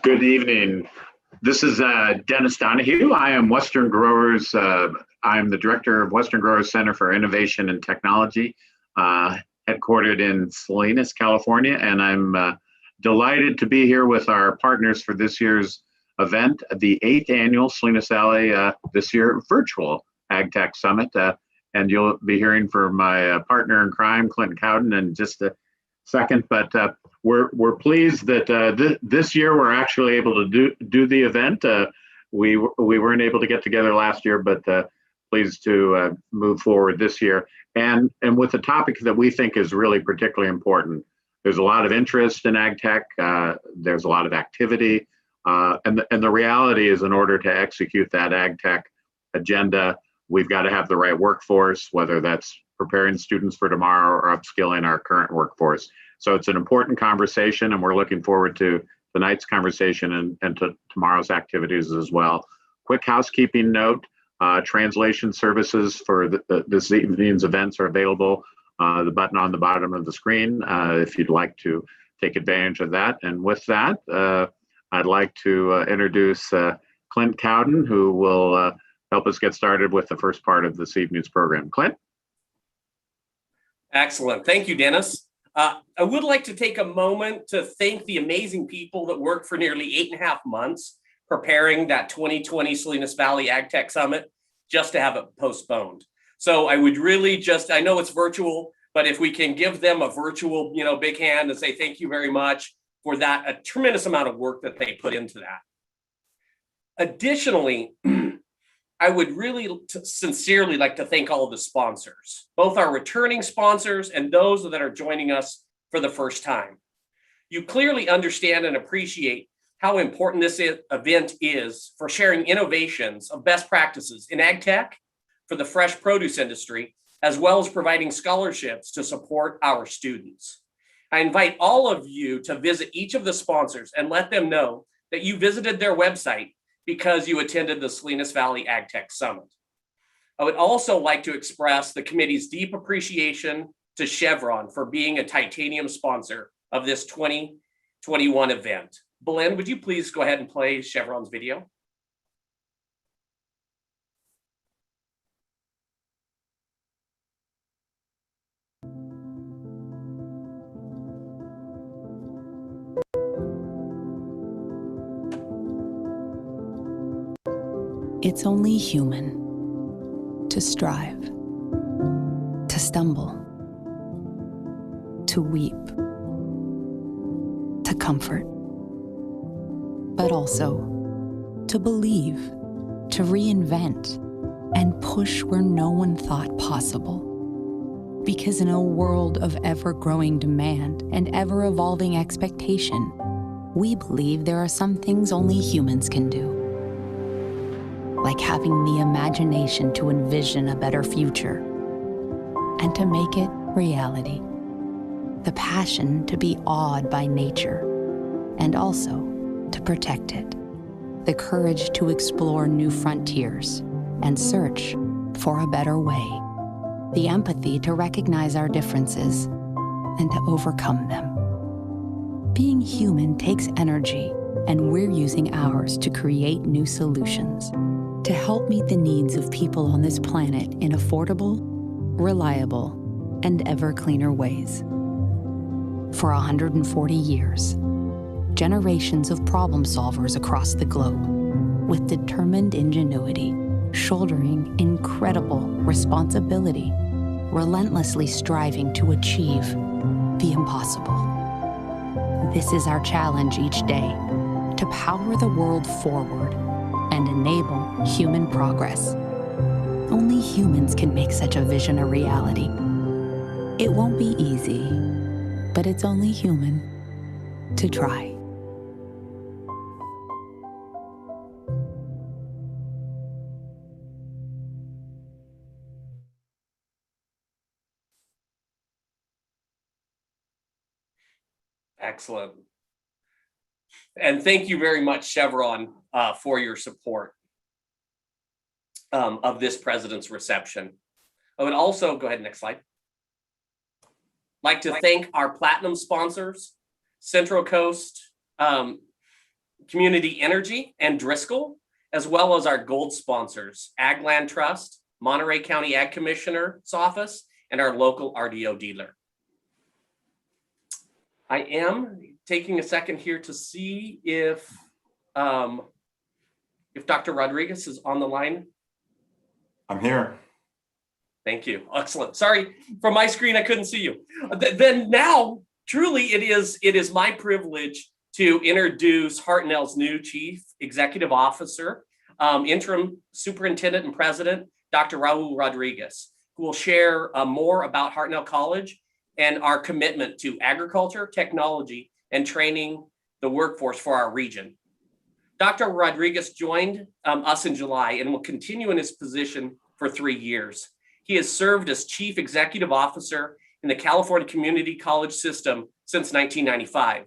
Good evening. This is Dennis Donahue. I am Western Growers. I'm the director of Western Growers Center for Innovation and Technology, headquartered in Salinas, California. And I'm delighted to be here with our partners for this year's event, the 8th annual Salinas Valley, this year virtual AgTech Summit. And you'll be hearing from my partner in crime, Clinton Cowden, in just a second. But we're pleased that this year we're actually able to do the event. We weren't able to get together last year, but pleased to move forward this year. And with a topic that we think is really particularly important. There's a lot of interest in ag tech. There's a lot of activity, and the reality is, in order to execute that ag tech agenda, we've got to have the right workforce, whether that's preparing students for tomorrow or upskilling our current workforce. So it's an important conversation, and we're looking forward to tonight's conversation and to tomorrow's activities as well. Quick housekeeping note, translation services for this evening's events are available. The button on the bottom of the screen, if you'd like to take advantage of that. And with that, I'd like to introduce Clint Cowden, who will help us get started with the first part of this evening's program. Clint? Excellent. Thank you, Dennis. I would like to take a moment to thank the amazing people that worked for nearly 8.5 months preparing that 2020 Salinas Valley AgTech Summit just to have it postponed. So I would really I know it's virtual, but if we can give them a virtual, big hand and say thank you very much for that, a tremendous amount of work that they put into that. Additionally, I would really sincerely like to thank all of the sponsors, both our returning sponsors and those that are joining us for the first time. You clearly understand and appreciate how important this event is for sharing innovations of best practices in ag tech for the fresh produce industry, as well as providing scholarships to support our students. I invite all of you to visit each of the sponsors and let them know that you visited their website because you attended the Salinas Valley AgTech Summit. I would also like to express the committee's deep appreciation to Chevron for being a titanium sponsor of this 2021 event. Belen, would you please go ahead and play Chevron's video? It's only human to strive, to stumble, to weep, to comfort, but also to believe, to reinvent, and push where no one thought possible. Because in a world of ever-growing demand and ever-evolving expectation, we believe there are some things only humans can do. Like having the imagination to envision a better future and to make it reality. The passion to be awed by nature and also to protect it. The courage to explore new frontiers and search for a better way. The empathy to recognize our differences and to overcome them. Being human takes energy, and we're using ours to create new solutions to help meet the needs of people on this planet in affordable, reliable, and ever cleaner ways. For 140 years, generations of problem solvers across the globe, with determined ingenuity, shouldering incredible responsibility, relentlessly striving to achieve the impossible. This is our challenge each day, to power the world forward and enable human progress. Only humans can make such a vision a reality. It won't be easy, but it's only human to try. Excellent. And thank you very much, Chevron, for your support of this president's reception. I would also, go ahead, next slide. Like to thank our platinum sponsors, Central Coast Community Energy and Driscoll, as well as our gold sponsors, Ag Land Trust, Monterey County Ag Commissioner's Office, and our local RDO dealer. I am taking a second here to see if Dr. Rodriguez is on the line. I'm here. Thank you. Excellent. Sorry, from my screen, I couldn't see you. Then now, truly, it is my privilege to introduce Hartnell's new Chief Executive Officer, Interim Superintendent and President, Dr. Raul Rodriguez, who will share more about Hartnell College and our commitment to agriculture, technology, and training the workforce for our region. Dr. Rodriguez joined us in July and will continue in his position for 3 years. He has served as Chief Executive Officer in the California Community College system since 1995,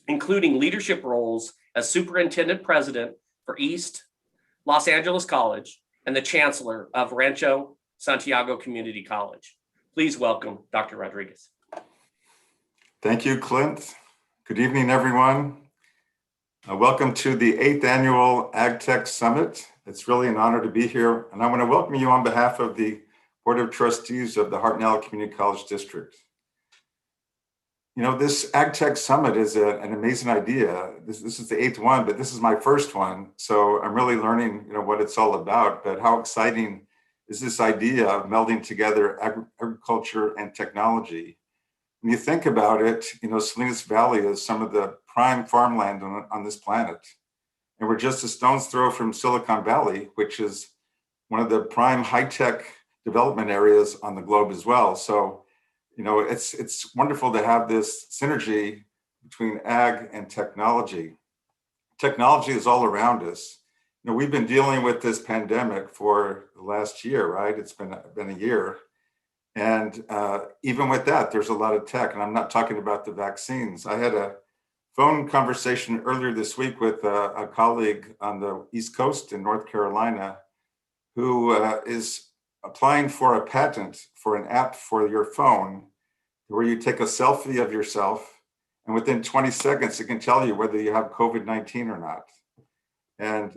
including leadership roles as Superintendent President for East Los Angeles College and the Chancellor of Rancho Santiago Community College. Please welcome Dr. Rodriguez. Thank you, Clint. Good evening, everyone. Welcome to the 8th Annual AgTech Summit. It's really an honor to be here, and I want to welcome you on behalf of the Board of Trustees of the Hartnell Community College District. You know, this AgTech Summit is an amazing idea. This is the 8th one, but this is my first one, so I'm really learning, what it's all about. But how exciting is this idea of melding together agriculture and technology? When you think about it, Salinas Valley is some of the prime farmland on this planet. And we're just a stone's throw from Silicon Valley, which is one of the prime high-tech development areas on the globe as well. So, it's wonderful to have this synergy between ag and technology. Technology is all around us. We've been dealing with this pandemic for the last year, right? It's been a year. And even with that, there's a lot of tech, and I'm not talking about the vaccines. I had a phone conversation earlier this week with a colleague on the East Coast in North Carolina who is applying for a patent for an app for your phone where you take a selfie of yourself, and within 20 seconds, it can tell you whether you have COVID-19 or not. And,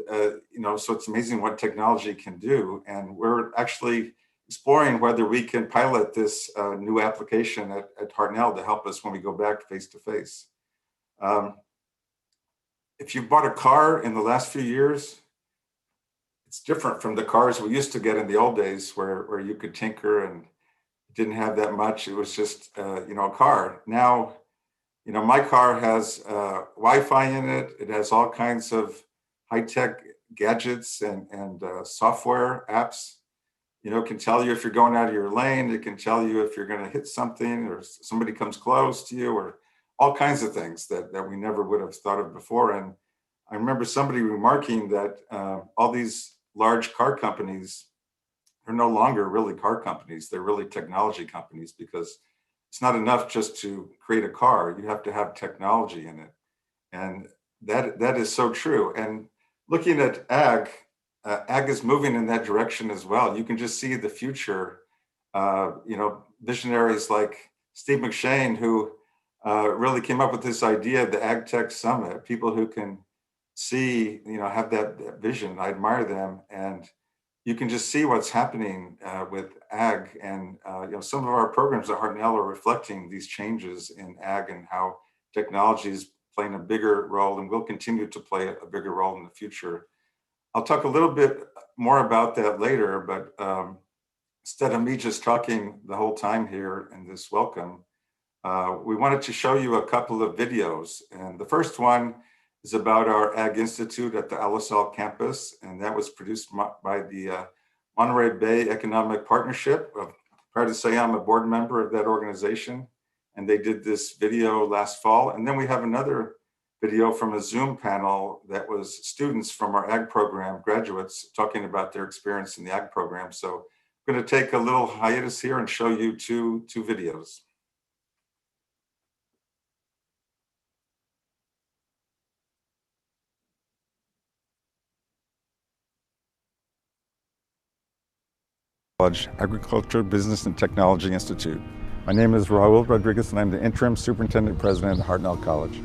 so it's amazing what technology can do. And we're actually exploring whether we can pilot this new application at Hartnell to help us when we go back face to face. If you bought a car in the last few years, it's different from the cars we used to get in the old days where you could tinker and didn't have that much. It was just, a car. Now, My car has Wi-Fi in it. It has all kinds of high-tech gadgets and software apps. It can tell you if you're going out of your lane. It can tell you if you're going to hit something or somebody comes close to you, or all kinds of things that we never would have thought of before. And I remember somebody remarking that all these large car companies are no longer really car companies. They're really technology companies, because it's not enough just to create a car. You have to have technology in it. And that is so true. And looking at ag is moving in that direction as well. You can just see the future. Visionaries like Steve McShane, who really came up with this idea of the Ag Tech Summit. People who can see, have that vision. I admire them, and you can just see what's happening with ag. And some of our programs at Hartnell are reflecting these changes in ag and how technology is playing a bigger role and will continue to play a bigger role in the future. I'll talk a little bit more about that later, but instead of me just talking the whole time here in this welcome, we wanted to show you a couple of videos. And the first one is about our Ag Institute at the Alisal campus, and that was produced by the Monterey Bay Economic Partnership. I'm proud to say I'm a board member of that organization, and they did this video last fall. And then we have another video from a Zoom panel that was students from our ag program, graduates, talking about their experience in the ag program. So I'm going to take a little hiatus here and show you two videos. Agriculture, Business, and Technology Institute. My name is Raul Rodriguez, and I'm the Interim Superintendent President at Hartnell College.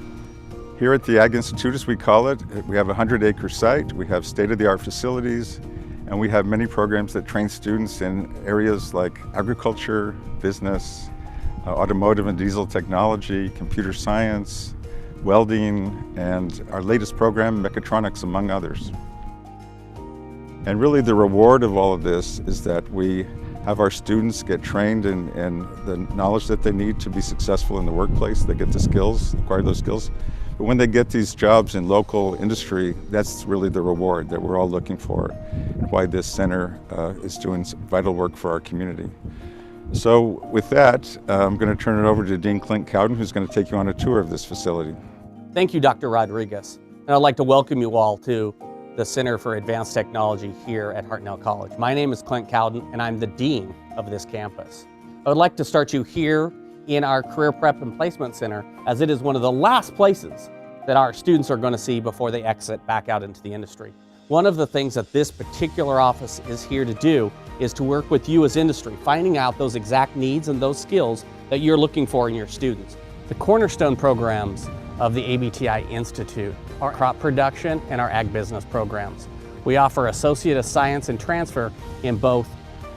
Here at the Ag Institute, as we call it, we have a 100-acre site, we have state-of-the-art facilities, and we have many programs that train students in areas like agriculture, business, automotive and diesel technology, computer science, welding, and our latest program, mechatronics, among others. And really the reward of all of this is that we have our students get trained in the knowledge that they need to be successful in the workplace. They get the skills, acquire those skills. But when they get these jobs in local industry, that's really the reward that we're all looking for, and why this center is doing vital work for our community. So with that, I'm going to turn it over to Dean Clint Cowden, who's going to take you on a tour of this facility. Thank you, Dr. Rodriguez. And I'd like to welcome you all to the Center for Advanced Technology here at Hartnell College. My name is Clint Cowden, and I'm the Dean of this campus. I would like to start you here in our Career Prep and Placement Center, as it is one of the last places that our students are going to see before they exit back out into the industry. One of the things that this particular office is here to do is to work with you as industry, finding out those exact needs and those skills that you're looking for in your students. The cornerstone programs of the ABTI Institute are crop production and our ag business programs. We offer Associate of Science and Transfer in both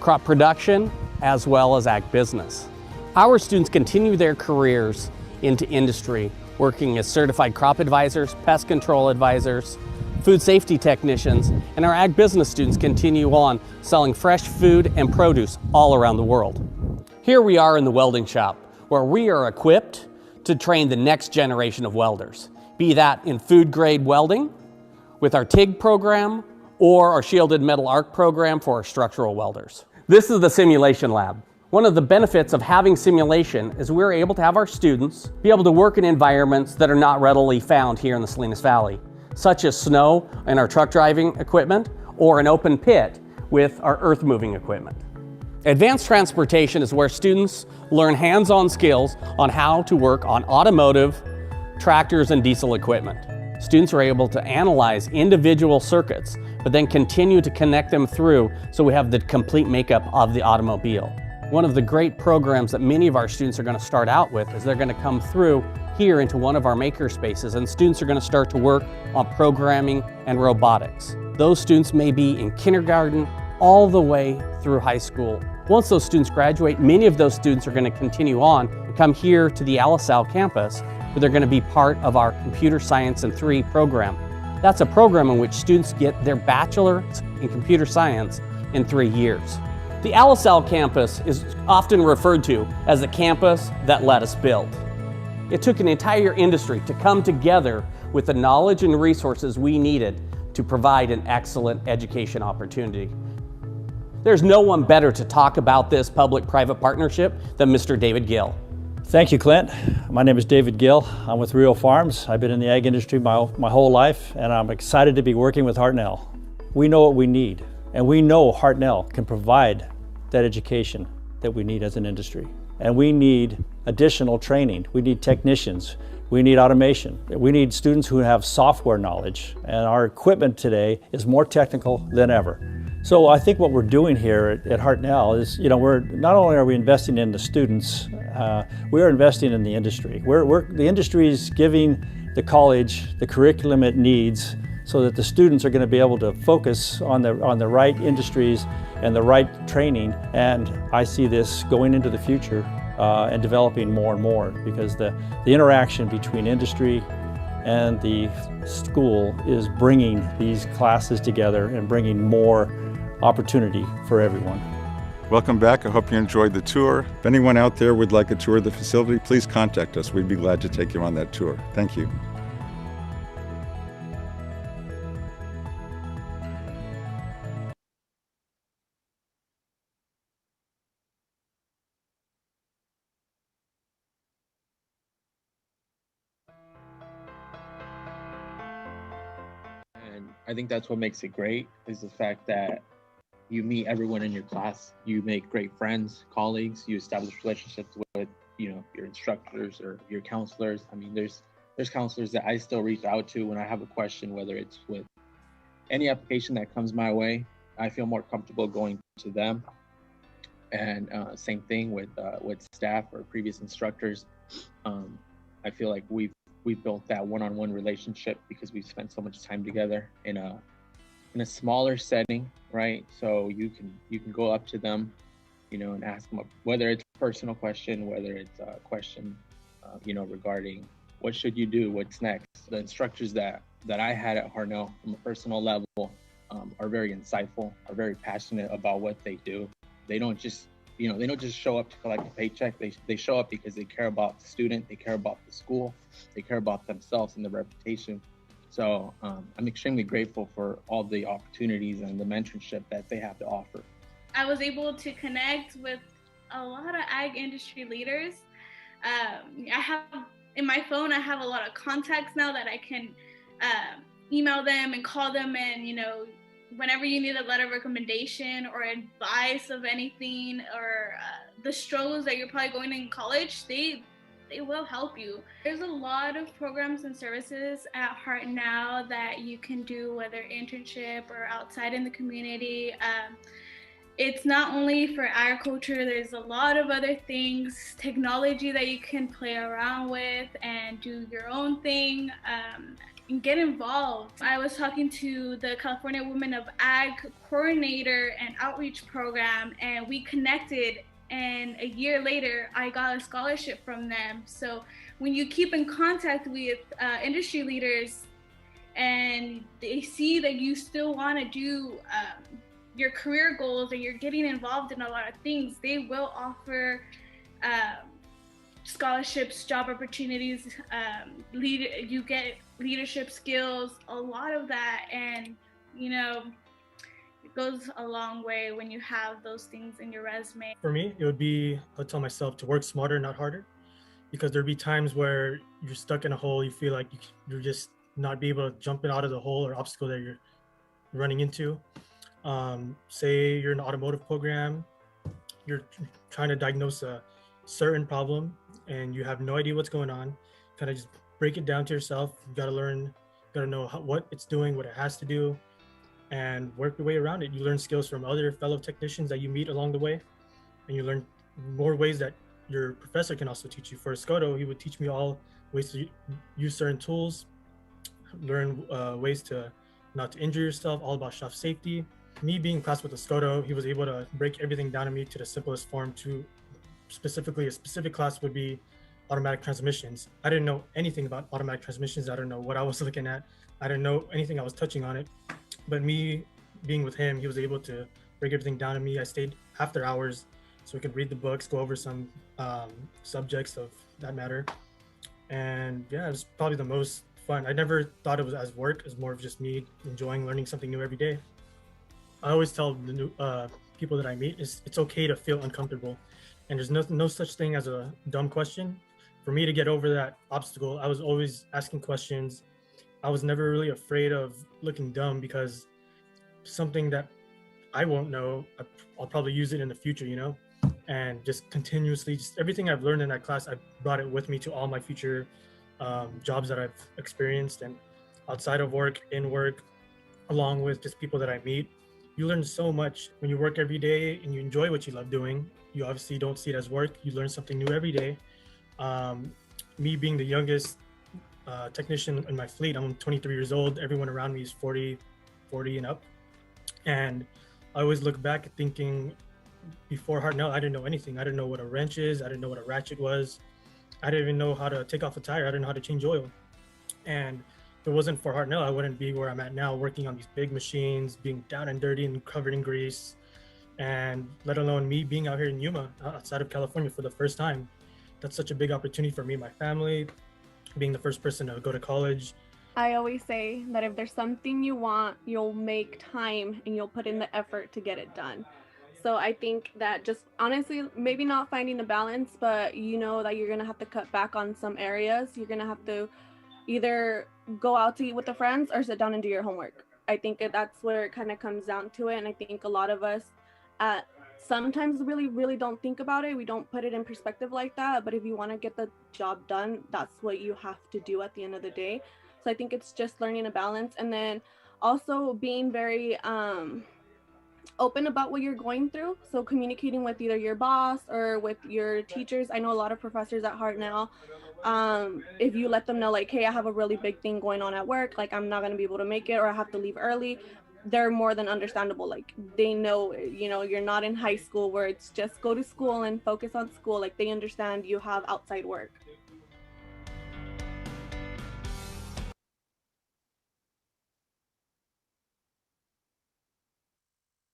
crop production as well as ag business. Our students continue their careers into industry, working as certified crop advisors, pest control advisors, food safety technicians, and our ag business students continue on selling fresh food and produce all around the world. Here we are in the welding shop, where we are equipped to train the next generation of welders, be that in food grade welding with our TIG program or our shielded metal arc program for our structural welders. This is the simulation lab. One of the benefits of having simulation is we're able to have our students be able to work in environments that are not readily found here in the Salinas Valley, such as snow and our truck driving equipment, or an open pit with our earth moving equipment. Advanced transportation is where students learn hands-on skills on how to work on automotive, tractors, and diesel equipment. Students are able to analyze individual circuits, but then continue to connect them through so we have the complete makeup of the automobile. One of the great programs that many of our students are going to start out with is they're going to come through here into one of our maker spaces, and students are going to start to work on programming and robotics. Those students may be in kindergarten all the way through high school. Once those students graduate, many of those students are going to continue on and come here to the Alisal campus, where they're going to be part of our Computer Science in 3 program. That's a program in which students get their bachelor's in computer science in 3 years. The Alisal campus is often referred to as the campus that let us build. It took an entire industry to come together with the knowledge and resources we needed to provide an excellent education opportunity. There's no one better to talk about this public-private partnership than Mr. David Gill. Thank you, Clint. My name is David Gill. I'm with Rio Farms. I've been in the ag industry my whole life, and I'm excited to be working with Hartnell. We know what we need, and we know Hartnell can provide that education that we need as an industry. And we need additional training. We need technicians. We need automation. We need students who have software knowledge, and our equipment today is more technical than ever. So I think what we're doing here at Hartnell is, we're not only are we investing in the students, we're investing in the industry. The industry is giving the college the curriculum it needs so that the students are going to be able to focus on the right industries and the right training. And I see this going into the future and developing more and more, because the interaction between industry and the school is bringing these classes together and bringing more opportunity for everyone. Welcome back. I hope you enjoyed the tour. If anyone out there would like a tour of the facility, please contact us. We'd be glad to take you on that tour. Thank you. And I think that's what makes it great, is the fact that you meet everyone in your class, you make great friends, colleagues, you establish relationships with, your instructors or your counselors. I mean, there's counselors that I still reach out to when I have a question, whether it's with any application that comes my way. I feel more comfortable going to them. And same thing with staff or previous instructors. I feel like we've built that one-on-one relationship because we've spent so much time together in a smaller setting, right? So you can go up to them, and ask them, whether it's a personal question, whether it's a question, regarding what should you do, what's next. The instructors that I had at Hartnell from a personal level are very insightful, are very passionate about what they do. They don't just show up to collect a paycheck. They show up because they care about the student, they care about the school, they care about themselves and their reputation. So I'm extremely grateful for all the opportunities and the mentorship that they have to offer. I was able to connect with a lot of ag industry leaders. In my phone, I have a lot of contacts now that I can email them and call them, and whenever you need a letter of recommendation or advice of anything, or the struggles that you're probably going in college, they will help you. There's a lot of programs and services at Hartnell that you can do, whether internship or outside in the community. It's not only for agriculture, there's a lot of other things, technology that you can play around with and do your own thing. And get involved. I was talking to the California Women of Ag coordinator and outreach program, and we connected, and a year later I got a scholarship from them. So when you keep in contact with industry leaders and they see that you still want to do your career goals and you're getting involved in a lot of things, they will offer scholarships, job opportunities, you get leadership skills, a lot of that. And it goes a long way when you have those things in your resume. For me, it would be, I'll tell myself to work smarter, not harder, because there'd be times where you're stuck in a hole, you feel like you're just not be able to jump out of the hole or obstacle that you're running into. Say you're in an automotive program, you're trying to diagnose a certain problem and you have no idea what's going on. Kind of just break it down to yourself. You got to know what it's doing, what it has to do, and work your way around it. You learn skills from other fellow technicians that you meet along the way, and you learn more ways that your professor can also teach you. For Escoto, he would teach me all ways to use certain tools, learn ways to not to injure yourself, all about shop safety. Me being in class with Escoto, he was able to break everything down to me to the simplest form. To specifically, a specific class would be automatic transmissions. I didn't know anything about automatic transmissions. I don't know what I was looking at. I didn't know anything I was touching on it. But me being with him, he was able to break everything down to me. I stayed after hours so we could read the books, go over some subjects of that matter. And yeah, it was probably the most fun. I never thought it was as work. It was more of just me enjoying learning something new every day. I always tell the new people that I meet is it's okay to feel uncomfortable, and there's no such thing as a dumb question. For me to get over that obstacle, I was always asking questions. I was never really afraid of looking dumb because something that I won't know, I'll probably use it in the future, you know, and just continuously, just everything I've learned in that class, I brought it with me to all my future jobs that I've experienced and outside of work, in work, along with just people that I meet. You learn so much when you work every day and you enjoy what you love doing. You obviously don't see it as work. You learn something new every day. Um, Me being the youngest technician in my fleet, I'm 23 years old. Everyone around me is 40 and up. And I always look back thinking before Hartnell, I didn't know anything. I didn't know what a wrench is. I didn't know what a ratchet was. I didn't even know how to take off a tire. I didn't know how to change oil. And if it wasn't for Hartnell, I wouldn't be where I'm at now, working on these big machines, being down and dirty and covered in grease, and let alone me being out here in Yuma, outside of California for the first time. That's such a big opportunity for me and my family, being the first person to go to college. I always say that if there's something you want, you'll make time and you'll put in the effort to get it done. So I think that just honestly, maybe not finding the balance, but you know that you're going to have to cut back on some areas. You're going to have to either go out to eat with the friends or sit down and do your homework. I think that's where it kind of comes down to it. And I think a lot of us sometimes really don't think about it. We don't put it in perspective like that. But if you want to get the job done, that's what you have to do at the end of the day. So I think it's just learning a balance, and then also being very open about what you're going through. So communicating with either your boss or with your teachers. I know a lot of professors at Hartnell, if you let them know like, hey, I have a really big thing going on at work, like I'm not going to be able to make it, or I have to leave early, they're more than understandable. Like they know, you know, you're not in high school where it's just go to school and focus on school. Like they understand you have outside work.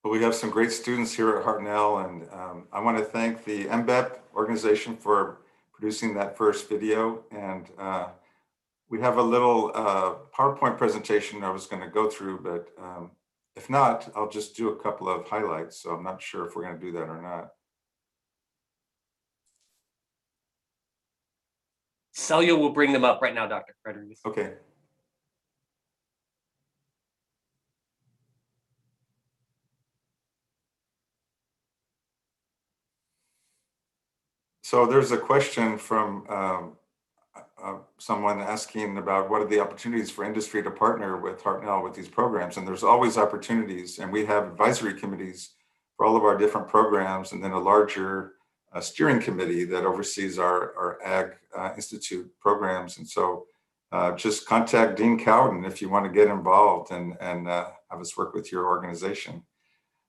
Well, we have some great students here at Hartnell, and I want to thank the MBEP organization for producing that first video. And we have a little PowerPoint presentation I was going to go through, but if not, I'll just do a couple of highlights. So I'm not sure if we're going to do that or not. Celia will bring them up right now, Dr. Frederick. Okay. So there's a question from someone asking about what are the opportunities for industry to partner with Hartnell with these programs. And there's always opportunities. And we have advisory committees for all of our different programs, and then a larger steering committee that oversees our Ag Institute programs. And so just contact Dean Cowden if you want to get involved and have us work with your organization.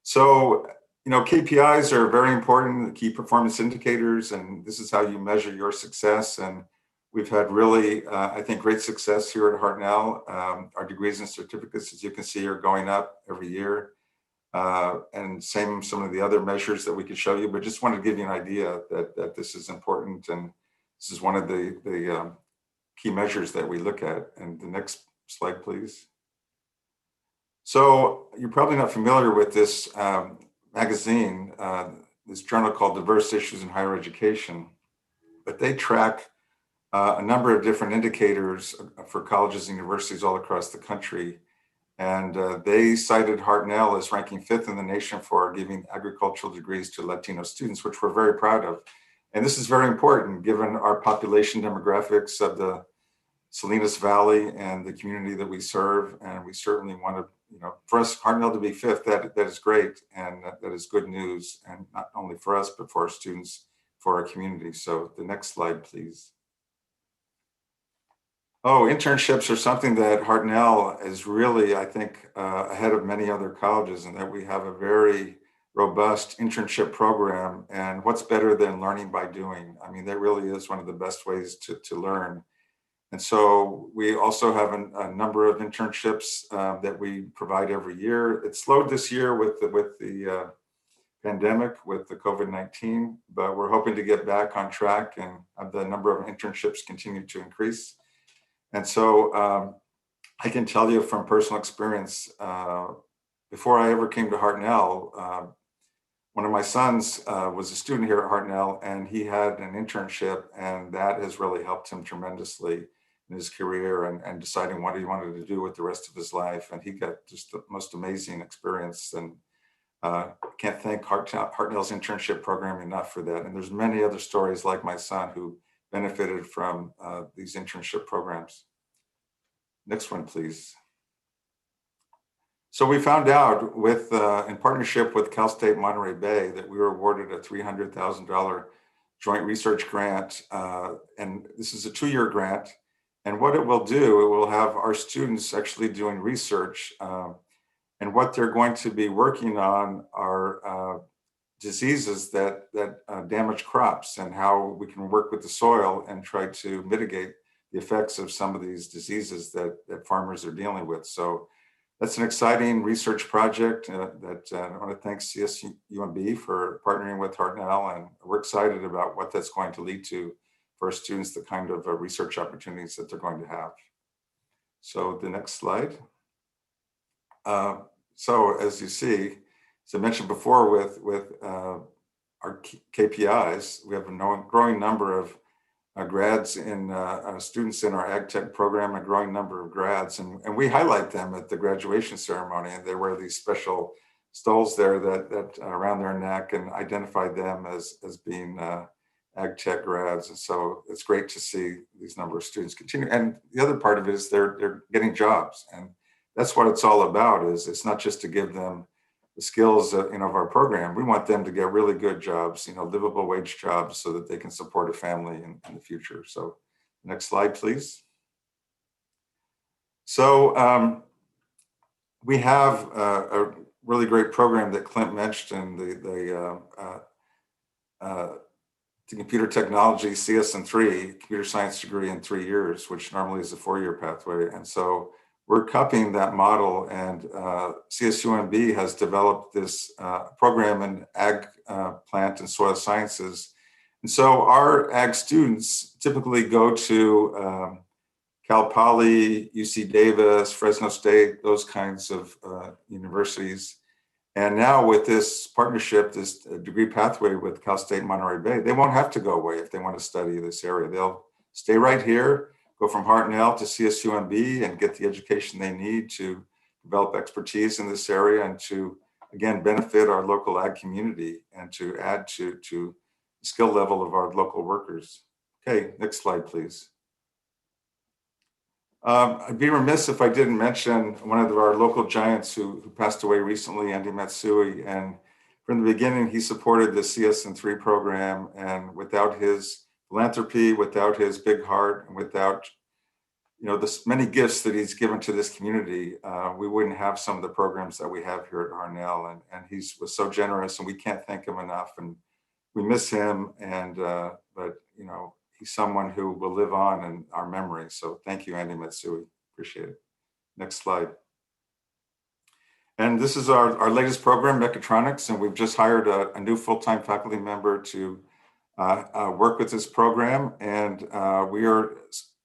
So, you know, KPIs are very important, key performance indicators, and this is how you measure your success. And we've had really, I think, great success here at Hartnell. Our degrees and certificates, as you can see, are going up every year. And same some of the other measures that we could show you, but just wanted to give you an idea that this is important. And this is one of the key measures that we look at. And the next slide, please. So you're probably not familiar with this magazine, this journal called Diverse Issues in Higher Education, but they track a number of different indicators for colleges and universities all across the country. And they cited Hartnell as ranking 5th in the nation for giving agricultural degrees to Latino students, which we're very proud of. And this is very important given our population demographics of the Salinas Valley and the community that we serve. And we certainly want to, you know, for us, Hartnell to be 5th, that is great. And that is good news. And not only for us, but for our students, for our community. So the next slide, please. Oh, internships are something that Hartnell is really, I think, ahead of many other colleges, and that we have a very robust internship program. And what's better than learning by doing? I mean, that really is one of the best ways to learn. And so we also have a number of internships that we provide every year. It slowed this year with the pandemic with the COVID-19, but we're hoping to get back on track and have the number of internships continue to increase. And so I can tell you from personal experience, before I ever came to Hartnell, one of my sons was a student here at Hartnell, and he had an internship, and that has really helped him tremendously in his career and deciding what he wanted to do with the rest of his life. And he got just the most amazing experience. And can't thank Hartnell's internship program enough for that. And there's many other stories like my son who benefited from these internship programs. Next one, please. So we found out with, in partnership with Cal State Monterey Bay, that we were awarded a $300,000 joint research grant. And this is a 2-year grant. And what it will do, it will have our students actually doing research. And what they're going to be working on are diseases that damage crops, and how we can work with the soil and try to mitigate the effects of some of these diseases that farmers are dealing with. So that's an exciting research project that I want to thank CSUMB for partnering with Hartnell, and we're excited about what that's going to lead to for our students, the kind of research opportunities that they're going to have. So the next slide. So as you see, as I mentioned before, with our KPIs, we have a growing number of grads in students in our ag tech program, a growing number of grads, and we highlight them at the graduation ceremony, and they wear these special stoles there that around their neck and identify them as being ag tech grads. And so it's great to see these number of students continue. And the other part of it is they're getting jobs, and that's what it's all about. Is it's not just to give them the skills of our program. We want them to get really good jobs, livable wage jobs, so that they can support a family in the future. So next slide, please. So we have a really great program that Clint mentioned, the computer technology CS3, computer science degree in 3 years, which normally is a 4-year pathway. And so we're copying that model, and CSUMB has developed this program in ag, plant, and soil sciences. And so our ag students typically go to Cal Poly, UC Davis, Fresno State, those kinds of universities. And now with this partnership, this degree pathway with Cal State Monterey Bay, they won't have to go away if they want to study this area. They'll stay right here, go from Hartnell to CSUMB, and get the education they need to develop expertise in this area, and to, again, benefit our local ag community and to add to the skill level of our local workers. Okay, next slide, please. I'd be remiss if I didn't mention one of our local giants who passed away recently, Andy Matsui. And from the beginning, he supported the CS3 program. And without his philanthropy, without his big heart, and without the many gifts that he's given to this community, we wouldn't have some of the programs that we have here at Hartnell. And he was so generous, and we can't thank him enough. And we miss him. And but he's someone who will live on in our memory. So thank you, Andy Matsui. Appreciate it. Next slide. And this is our latest program, Mechatronics, and we've just hired a new full-time faculty member to work with this program. And we are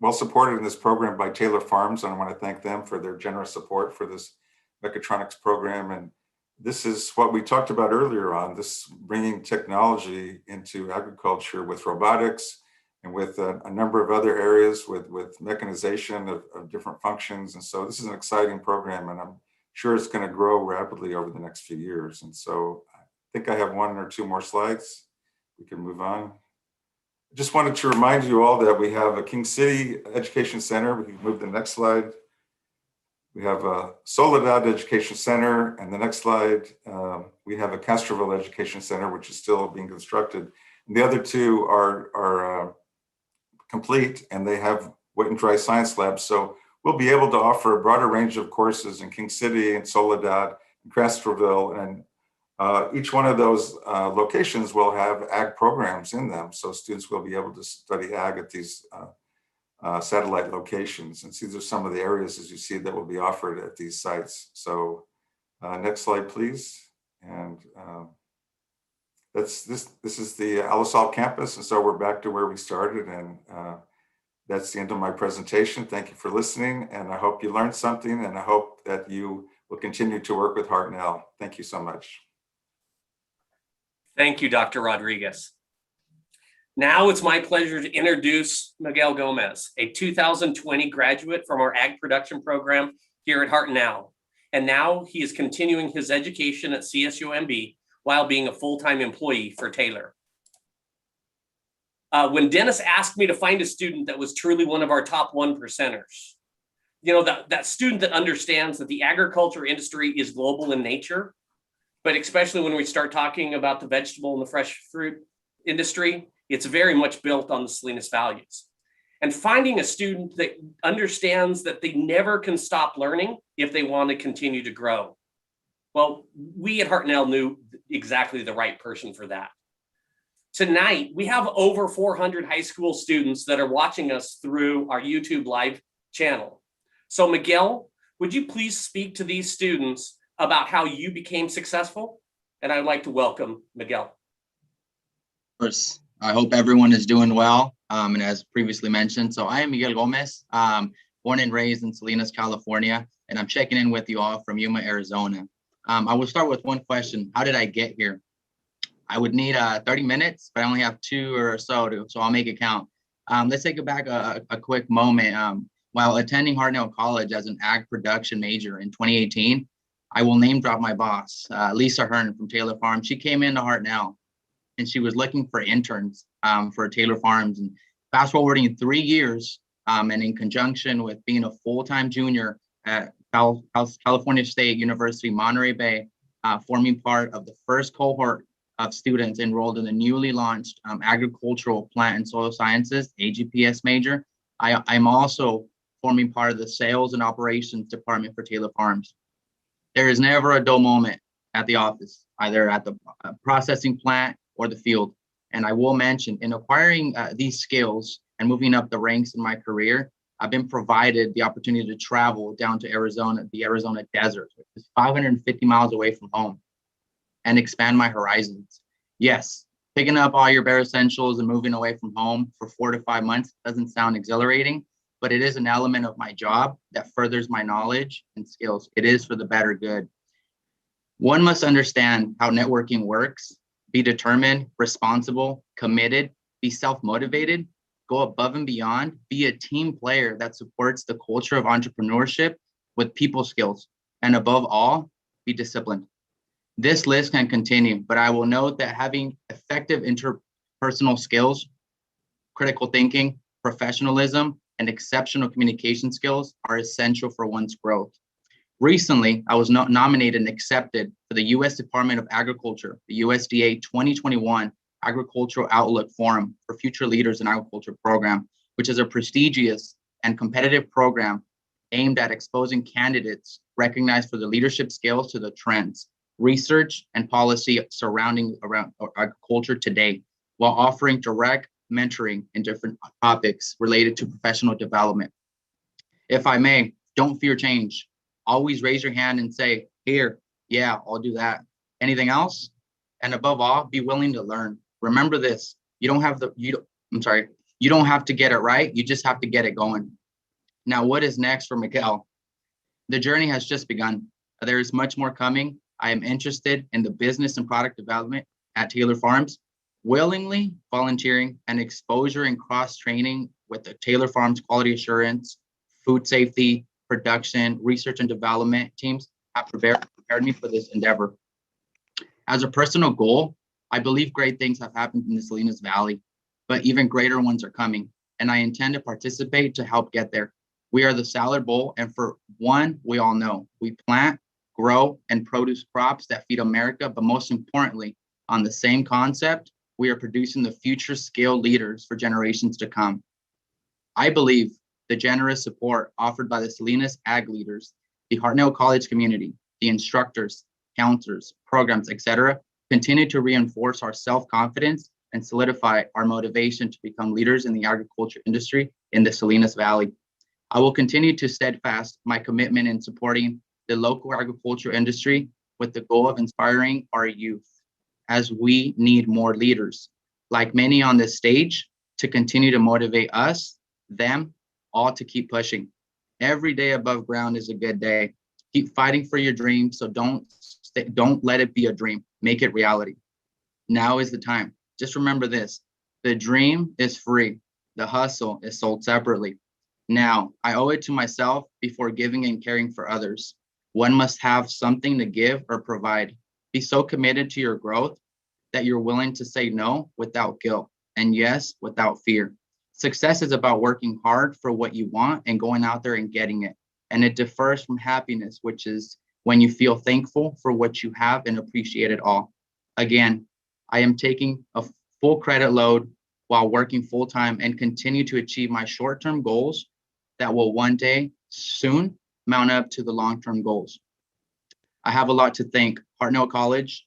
well supported in this program by Taylor Farms, and I want to thank them for their generous support for this Mechatronics program. And this is what we talked about earlier on, this bringing technology into agriculture with robotics, and with a number of other areas with mechanization of different functions. And so this is an exciting program, and I'm sure it's going to grow rapidly over the next few years. And so I think I have 1 or 2 more slides. We can move on. I just wanted to remind you all that we have a King City Education Center. We can move to the next slide. We have a Soledad Education Center, and the next slide, we have a Castroville Education Center, which is still being constructed. And the other 2 are complete, and they have wet and dry science labs. So we'll be able to offer a broader range of courses in King City and Soledad and Castroville, and each one of those locations will have ag programs in them. So students will be able to study ag at these satellite locations. And these are some of the areas, as you see, that will be offered at these sites. So next slide, please. And this is the Alisal campus, and so we're back to where we started, and that's the end of my presentation. Thank you for listening, and I hope you learned something, and I hope that you will continue to work with Hartnell. Thank you so much. Thank you, Dr. Rodriguez. Now it's my pleasure to introduce Miguel Gomez, a 2020 graduate from our Ag Production program here at Hartnell. And now he is continuing his education at CSUMB while being a full-time employee for Taylor. When Dennis asked me to find a student that was truly one of our top 1%ers, you know, that student that understands that the agriculture industry is global in nature, but especially when we start talking about the vegetable and the fresh fruit industry, it's very much built on the Salinas values. And finding a student that understands that they never can stop learning if they want to continue to grow. Well, we at Hartnell knew exactly the right person for that. Tonight, we have over 400 high school students that are watching us through our YouTube live channel. So Miguel, would you please speak to these students about how you became successful? And I'd like to welcome Miguel. Of course, I hope everyone is doing well. And as previously mentioned, so I am Miguel Gomez, born and raised in Salinas, California, and I'm checking in with you all from Yuma, Arizona. I will start with one question. How did I get here? I would need 30 minutes, but I only have 2 or so, so I'll make it count. Let's take it back a quick moment. While attending Hartnell College as an ag production major in 2018, I will name drop my boss, Lisa Hearn from Taylor Farms. She came into Hartnell and she was looking for interns for Taylor Farms. And fast forwarding 3 years, and in conjunction with being a full-time junior at California State University, Monterey Bay, forming part of the first cohort of students enrolled in the newly launched Agricultural Plant and Soil Sciences, AGPS major. I'm also forming part of the Sales and Operations Department for Taylor Farms. There is never a dull moment at the office, either at the processing plant or the field. And I will mention, in acquiring these skills and moving up the ranks in my career, I've been provided the opportunity to travel down to Arizona, the Arizona desert, which is 550 miles away from home, and expand my horizons. Yes, picking up all your bare essentials and moving away from home for 4 to 5 months doesn't sound exhilarating, but it is an element of my job that furthers my knowledge and skills. It is for the better good. One must understand how networking works, be determined, responsible, committed, be self-motivated, go above and beyond, be a team player that supports the culture of entrepreneurship with people skills, and above all, be disciplined. This list can continue, but I will note that having effective interpersonal skills, critical thinking, professionalism, and exceptional communication skills are essential for one's growth. Recently, I was nominated and accepted for the U.S. Department of Agriculture, the USDA 2021 Agricultural Outlook Forum for Future Leaders in Agriculture program, which is a prestigious and competitive program aimed at exposing candidates recognized for their leadership skills to the trends, research, and policy surrounding agriculture today, while offering direct mentoring in different topics related to professional development. If I may, don't fear change. Always raise your hand and say, here, yeah, I'll do that. Anything else? And above all, be willing to learn. Remember this, you don't have to get it right, you just have to get it going. Now, what is next for Miguel? The journey has just begun. There is much more coming. I am interested in the business and product development at Taylor Farms, willingly volunteering and exposure and cross-training with the Taylor Farms quality assurance, food safety, production, research and development teams have prepared me for this endeavor. As a personal goal, I believe great things have happened in the Salinas Valley, but even greater ones are coming, and I intend to participate to help get there. We are the Salad Bowl, and for one, we all know, we plant, grow, and produce crops that feed America, but most importantly, on the same concept, we are producing the future skilled leaders for generations to come. I believe the generous support offered by the Salinas ag leaders, the Hartnell College community, the instructors, counselors, programs, etc., continue to reinforce our self-confidence and solidify our motivation to become leaders in the agriculture industry in the Salinas Valley. I will continue to steadfast my commitment in supporting the local agriculture industry with the goal of inspiring our youth as we need more leaders, like many on this stage, to continue to motivate us, them, all to keep pushing. Every day above ground is a good day. Keep fighting for your dream. So don't let it be a dream. Make it reality. Now is the time. Just remember this. The dream is free. The hustle is sold separately. Now, I owe it to myself before giving and caring for others. One must have something to give or provide. Be so committed to your growth that you're willing to say no without guilt and yes without fear. Success is about working hard for what you want and going out there and getting it. And it differs from happiness, which is when you feel thankful for what you have and appreciate it all. Again, I am taking a full credit load while working full time and continue to achieve my short-term goals that will one day soon mount up to the long-term goals. I have a lot to thank Hartnell College,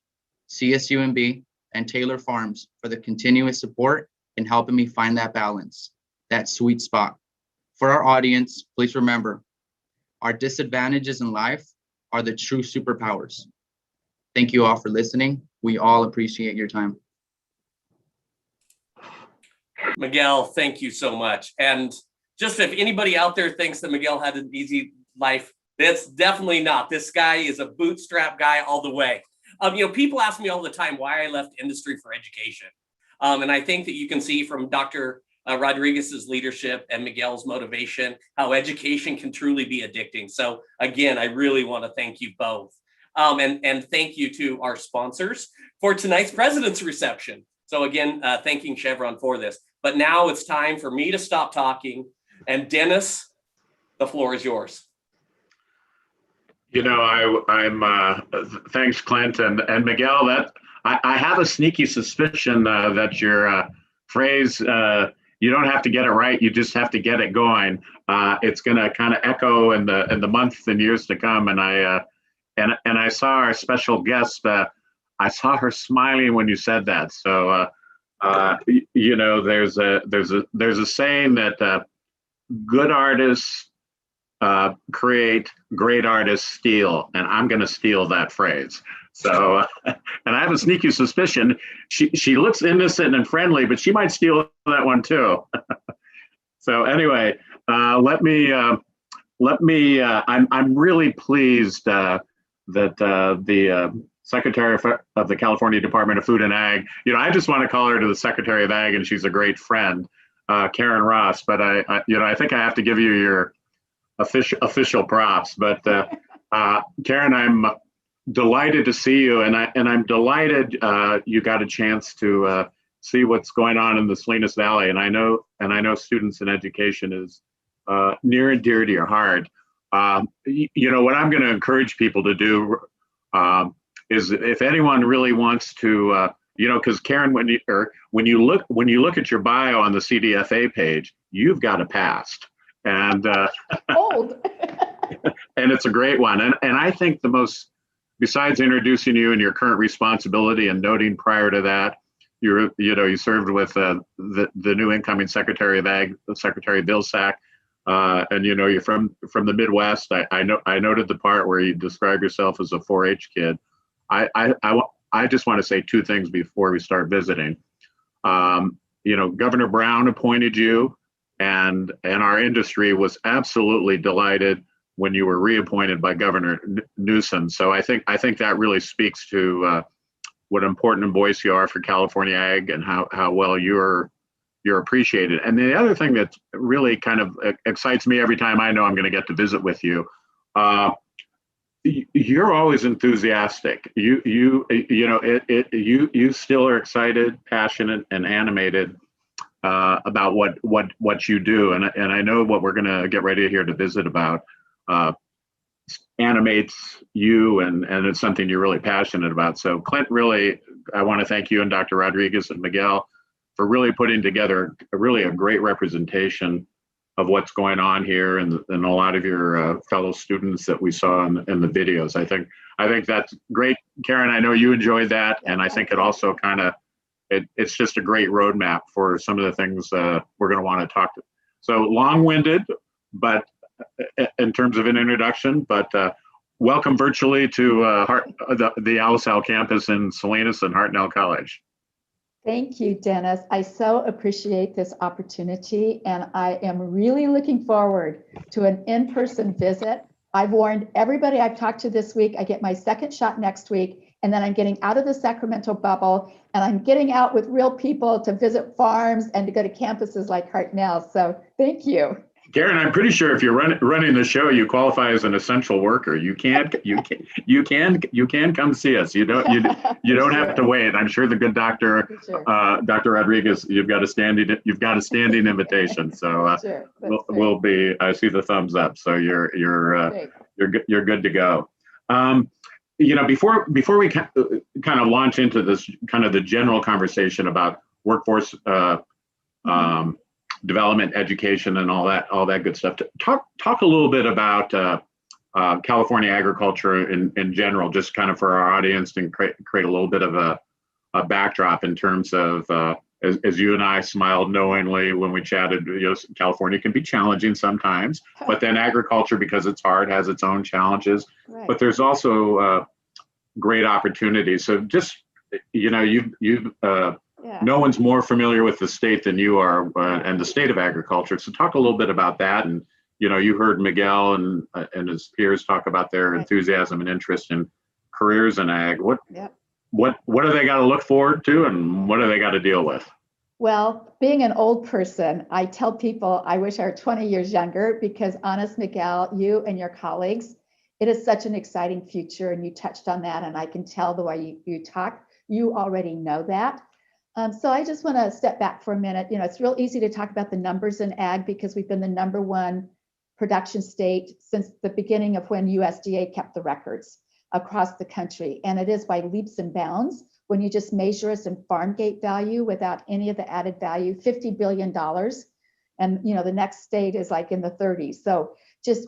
CSUMB, and Taylor Farms for the continuous support in helping me find that balance, that sweet spot. For our audience, please remember, our disadvantages in life are the true superpowers. Thank you all for listening. We all appreciate your time. Miguel, thank you so much. And just if anybody out there thinks that Miguel had an easy life, that's definitely not. This guy is a bootstrap guy all the way. People ask me all the time why I left industry for education. And I think that you can see from Dr. Rodriguez's leadership and Miguel's motivation, how education can truly be addicting. So again, I really want to thank you both. And thank you to our sponsors for tonight's President's Reception. So again, thanking Chevron for this. But now it's time for me to stop talking. And Dennis, the floor is yours. I'm thanks, Clint and Miguel. That I have a sneaky suspicion that your phrase, you don't have to get it right, you just have to get it going. It's going to kind of echo in the months and years to come. And I saw our special guest. I saw her smiling when you said that. So there's a saying that good artists create, great artists steal, and I'm going to steal that phrase. So, and I have a sneaky suspicion she looks innocent and friendly, but she might steal that one too. So anyway, I'm really pleased that the Secretary of the California Department of Food and Ag, I just want to call her to the Secretary of Ag, and she's a great friend, Karen Ross. But I think I have to give you your official props. But Karen, I'm delighted to see you, and I'm delighted you got a chance to see what's going on in the Salinas Valley. And I know students in education is near and dear to your heart. What I'm going to encourage people to do is, if anyone really wants to, because Karen, when you look at your bio on the CDFA page, you've got a past, and old, and it's a great one. And I think besides introducing you and your current responsibility and noting prior to that, you served with the new incoming Secretary of Ag, Secretary Bill Sack, and you're from the Midwest. I noted the part where you describe yourself as a 4-H kid. I just want to say two things before we start visiting. Governor Brown appointed you, and our industry was absolutely delighted when you were reappointed by Governor Newsom. So I think that really speaks to what an important voice you are for California Ag, and how well you're appreciated. And the other thing that really kind of excites me every time I know I'm going to get to visit with you, you're always enthusiastic. You still are excited, passionate, and animated about what you do. And I know what we're going to get ready here to visit about animates you, and it's something you're really passionate about. So Clint, really, I want to thank you and Dr. Rodriguez and Miguel for really putting together a great representation of what's going on here, and a lot of your fellow students that we saw in the videos. I think that's great, Karen. I know you enjoyed that, and I think it also it's just a great roadmap for some of the things we're going to want to talk to. So long-winded, but in terms of an introduction, but welcome virtually to the Alisal campus in Salinas and Hartnell College. Thank you, Dennis. I so appreciate this opportunity, and I am really looking forward to an in-person visit. I've warned everybody I've talked to this week, I get my second shot next week, and then I'm getting out of the Sacramento bubble, and I'm getting out with real people to visit farms and to go to campuses like Hartnell. So thank you. Karen, I'm pretty sure if you're running the show, you qualify as an essential worker. You can come see us. You don't have to wait. I'm sure the good doctor, Dr. Rodriguez, you've got a standing invitation. So we'll be. I see the thumbs up. So you're good to go. Before we kind of launch into this kind of the general conversation about workforce development, education, and all that good stuff. Talk a little bit about California agriculture in general, just kind of for our audience, and create a little bit of a backdrop in terms of as you and I smiled knowingly when we chatted. California can be challenging sometimes, but then agriculture, because it's hard, has its own challenges. Right. But there's also great opportunities. So just no one's more familiar with the state than you are, and the state of agriculture. So talk a little bit about that. And, you heard Miguel and his peers talk about their enthusiasm and interest in careers in ag. What do they got to look forward to, and what do they got to deal with? Well, being an old person, I tell people I wish I were 20 years younger, because honest, Miguel, you and your colleagues, it is such an exciting future. And you touched on that. And I can tell the way you talk, you already know that. So I just want to step back for a minute. It's real easy to talk about the numbers in ag because we've been the #1 production state since the beginning of when USDA kept the records across the country. And it is by leaps and bounds when you just measure us in farm gate value without any of the added value, $50 billion. And the next state is like in the 30s. So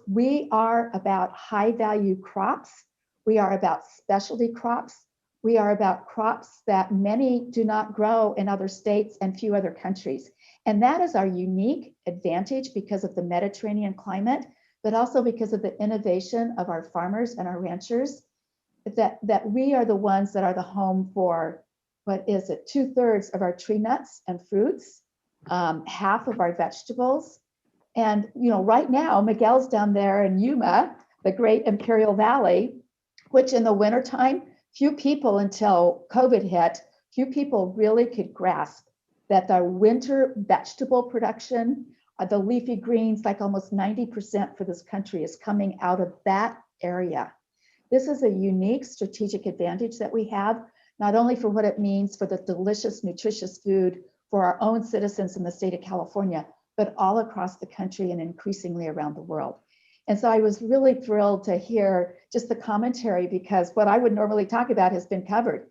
we are about high value crops. We are about specialty crops. We are about crops that many do not grow in other states and few other countries. And that is our unique advantage because of the Mediterranean climate, but also because of the innovation of our farmers and our ranchers, that we are the ones that are the home for, 2/3 of our tree nuts and fruits, half of our vegetables. And, right now, Miguel's down there in Yuma, the great Imperial Valley, which in the wintertime, few people until COVID hit, few people really could grasp that the winter vegetable production, the leafy greens, like almost 90% for this country is coming out of that area. This is a unique strategic advantage that we have, not only for what it means for the delicious, nutritious food for our own citizens in the state of California, but all across the country and increasingly around the world. And so I was really thrilled to hear just the commentary, because what I would normally talk about has been covered.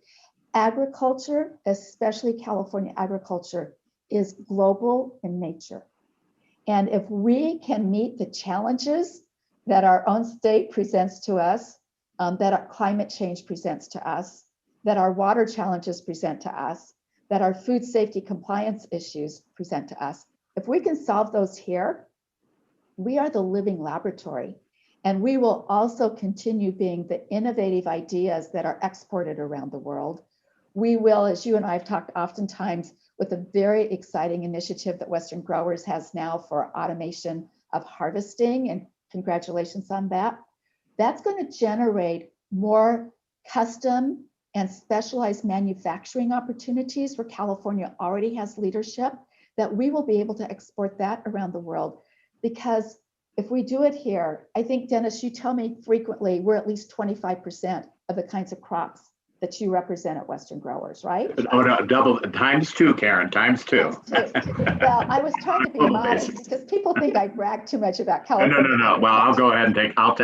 Agriculture, especially California agriculture, is global in nature. And if we can meet the challenges that our own state presents to us, that our climate change presents to us, that our water challenges present to us, that our food safety compliance issues present to us, if we can solve those here, we are the living laboratory, and we will also continue being the innovative ideas that are exported around the world. We will, as you and I have talked oftentimes, with a very exciting initiative that Western Growers has now for automation of harvesting, and congratulations on that. That's going to generate more custom and specialized manufacturing opportunities where California already has leadership, that we will be able to export that around the world. Because if we do it here, I think, Dennis, you tell me frequently, we're at least 25% of the kinds of crops that you represent at Western Growers, right? Oh, no, double, ×2, Karen, ×2. Well, I was trying to be modest because people think I brag too much about California. No. Well, I'll go ahead and I'll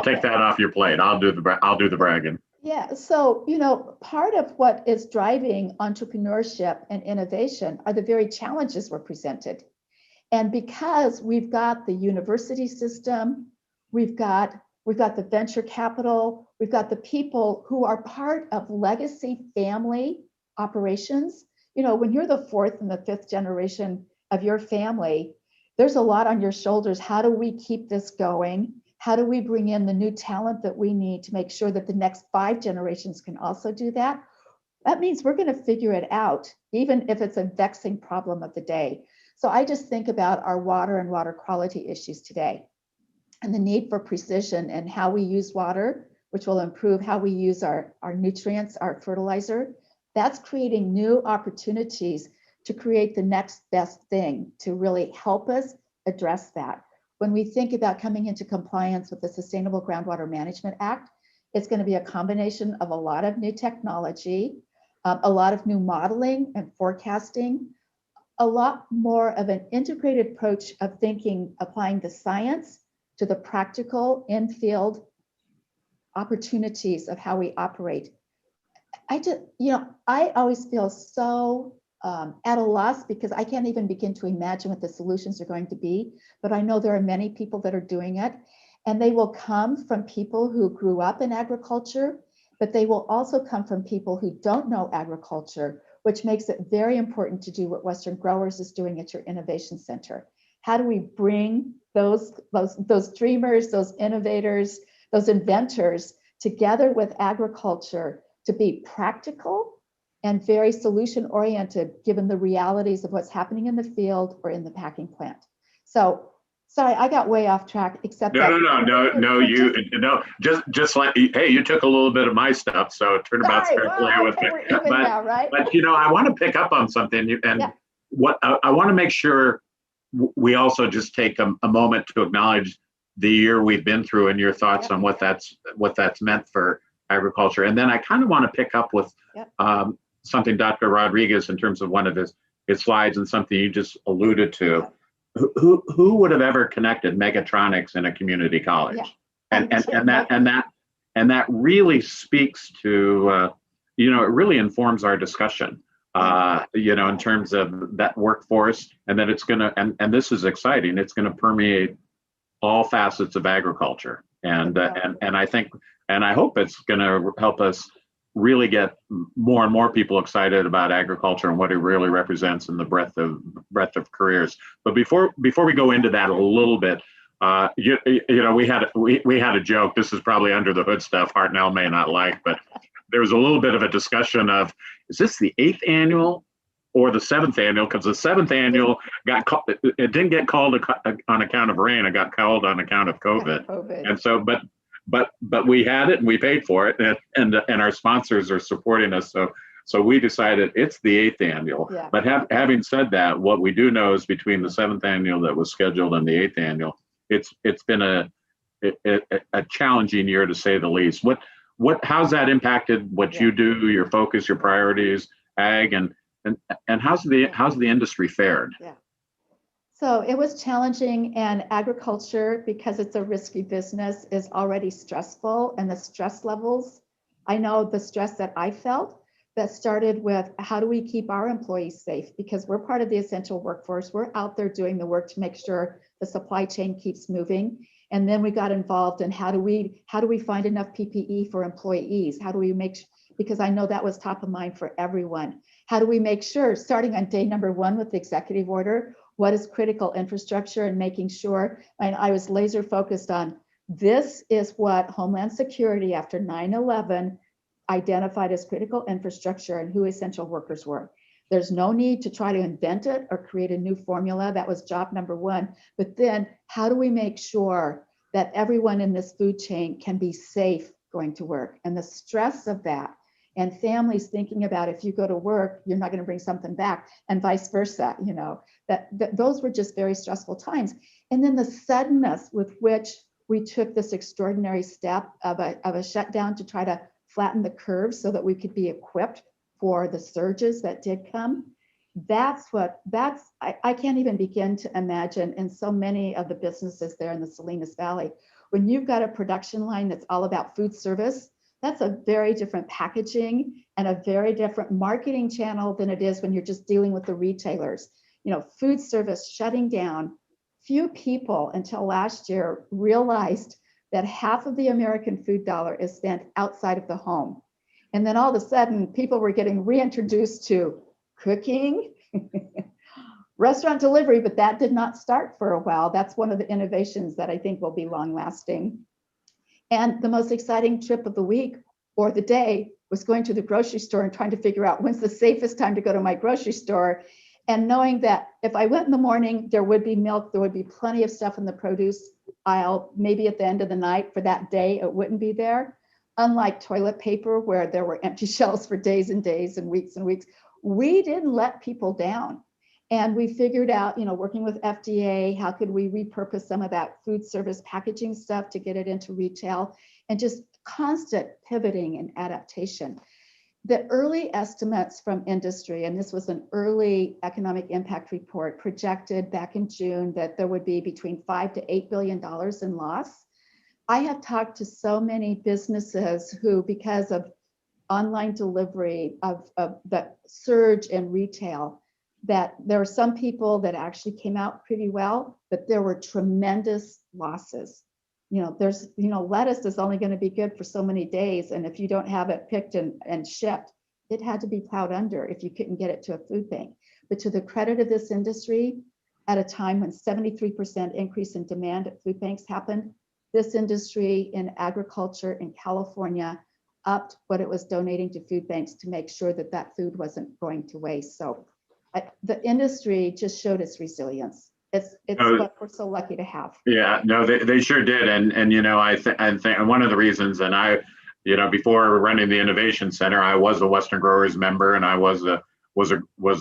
take that off your plate. I'll do the bragging. Yeah, so, part of what is driving entrepreneurship and innovation are the very challenges we're presented. And because we've got the university system, we've got the venture capital, we've got the people who are part of legacy family operations. When you're the 4th and the 5th generation of your family, there's a lot on your shoulders. How do we keep this going? How do we bring in the new talent that we need to make sure that the next 5 generations can also do that? That means we're going to figure it out, even if it's a vexing problem of the day. So I just think about our water and water quality issues today and the need for precision and how we use water, which will improve how we use our nutrients, our fertilizer. That's creating new opportunities to create the next best thing to really help us address that. When we think about coming into compliance with the Sustainable Groundwater Management Act, it's going to be a combination of a lot of new technology, a lot of new modeling and forecasting, a lot more of an integrated approach of thinking, applying the science to the practical in-field opportunities of how we operate. I always feel so at a loss because I can't even begin to imagine what the solutions are going to be, but I know there are many people that are doing it, and they will come from people who grew up in agriculture, but they will also come from people who don't know agriculture, which makes it very important to do what Western Growers is doing at your Innovation Center. How do we bring those dreamers, those innovators, those inventors together with agriculture to be practical and very solution oriented, given the realities of what's happening in the field or in the packing plant? So, sorry, I got way off track. Except just like, hey, you took a little bit of my stuff, so turnabout's fair play with me. We're even now, right? But I want to pick up on something, and what I want to make sure we also just take a moment to acknowledge the year we've been through and your thoughts on what that's meant for agriculture. And then I kind of want to pick up with something Dr. Rodriguez, in terms of one of his slides and something you just alluded to. Who would have ever connected megatronics in a community college? And that really speaks to it really informs our discussion. In terms of that workforce, and that it's gonna and this is exciting. It's gonna permeate all facets of agriculture, and I think, and I hope it's gonna help us really get more and more people excited about agriculture and what it really represents in the breadth of careers. But before we go into that a little bit, we had a joke. This is probably under the hood stuff Hartnell may not like, but there was a little bit of a discussion of, is this the 8th annual or the 7th annual? Because the 7th annual it didn't get called on account of rain. It got called on account of COVID. And so, but we had it and we paid for it, and our sponsors are supporting us. So we decided it's the 8th annual. Yeah. But having said that, what we do know is between the 7th annual that was scheduled and the 8th annual, it's been a challenging year, to say the least. How's that impacted what you do, your focus, your priorities, ag, and how's the industry fared? Yeah. So it was challenging, and agriculture, because it's a risky business, is already stressful, and the stress levels, I know the stress that I felt that started with, how do we keep our employees safe? Because we're part of the essential workforce. We're out there doing the work to make sure the supply chain keeps moving. And then we got involved in how do we find enough PPE for employees? How do we because I know that was top of mind for everyone. How do we make sure, starting on day number 1 with the executive order, what is critical infrastructure, and making sure, and I was laser focused on, this is what Homeland Security after 9/11 identified as critical infrastructure and who essential workers were. There's no need to try to invent it or create a new formula. That was job number 1. But then how do we make sure that everyone in this food chain can be safe going to work? And the stress of that, and families thinking about, if you go to work, you're not going to bring something back, and vice versa, that those were just very stressful times. And then the suddenness with which we took this extraordinary step of a shutdown to try to flatten the curve so that we could be equipped for the surges that did come. I can't even begin to imagine in so many of the businesses there in the Salinas Valley, when you've got a production line that's all about food service, that's a very different packaging and a very different marketing channel than it is when you're just dealing with the retailers. Food service shutting down. Few people until last year realized that half of the American food dollar is spent outside of the home. And then all of a sudden, people were getting reintroduced to cooking, restaurant delivery, but that did not start for a while. That's one of the innovations that I think will be long lasting. And the most exciting trip of the week or the day was going to the grocery store and trying to figure out when's the safest time to go to my grocery store. And knowing that if I went in the morning, there would be milk, there would be plenty of stuff in the produce aisle. Maybe at the end of the night for that day, it wouldn't be there. Unlike toilet paper, where there were empty shelves for days and days and weeks, we didn't let people down. And we figured out, working with FDA, how could we repurpose some of that food service packaging stuff to get it into retail, and just constant pivoting and adaptation. The early estimates from industry, and this was an early economic impact report, projected back in June that there would be between $5 to $8 billion in loss. I have talked to so many businesses who, because of online delivery, of the surge in retail, that there are some people that actually came out pretty well, but there were tremendous losses. Lettuce is only going to be good for so many days. And if you don't have it picked and shipped, it had to be plowed under if you couldn't get it to a food bank. But to the credit of this industry, at a time when 73% increase in demand at food banks happened, this industry in agriculture in California upped what it was donating to food banks to make sure that that food wasn't going to waste. So the industry just showed its resilience. It's what we're so lucky to have. Yeah, no, they sure did. And I think one of the reasons, and I, before running the Innovation Center, I was a Western Growers member, and I was a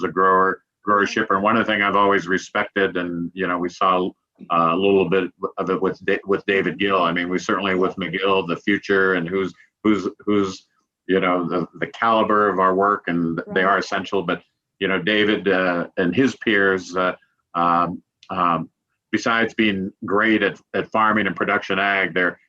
grower shipper. And one of the things I've always respected, and we saw a little bit of it with David Gill. I mean, we certainly with McGill, the future, and who's the caliber of our work, and they are essential. But David and his peers, besides being great at farming and production ag, they're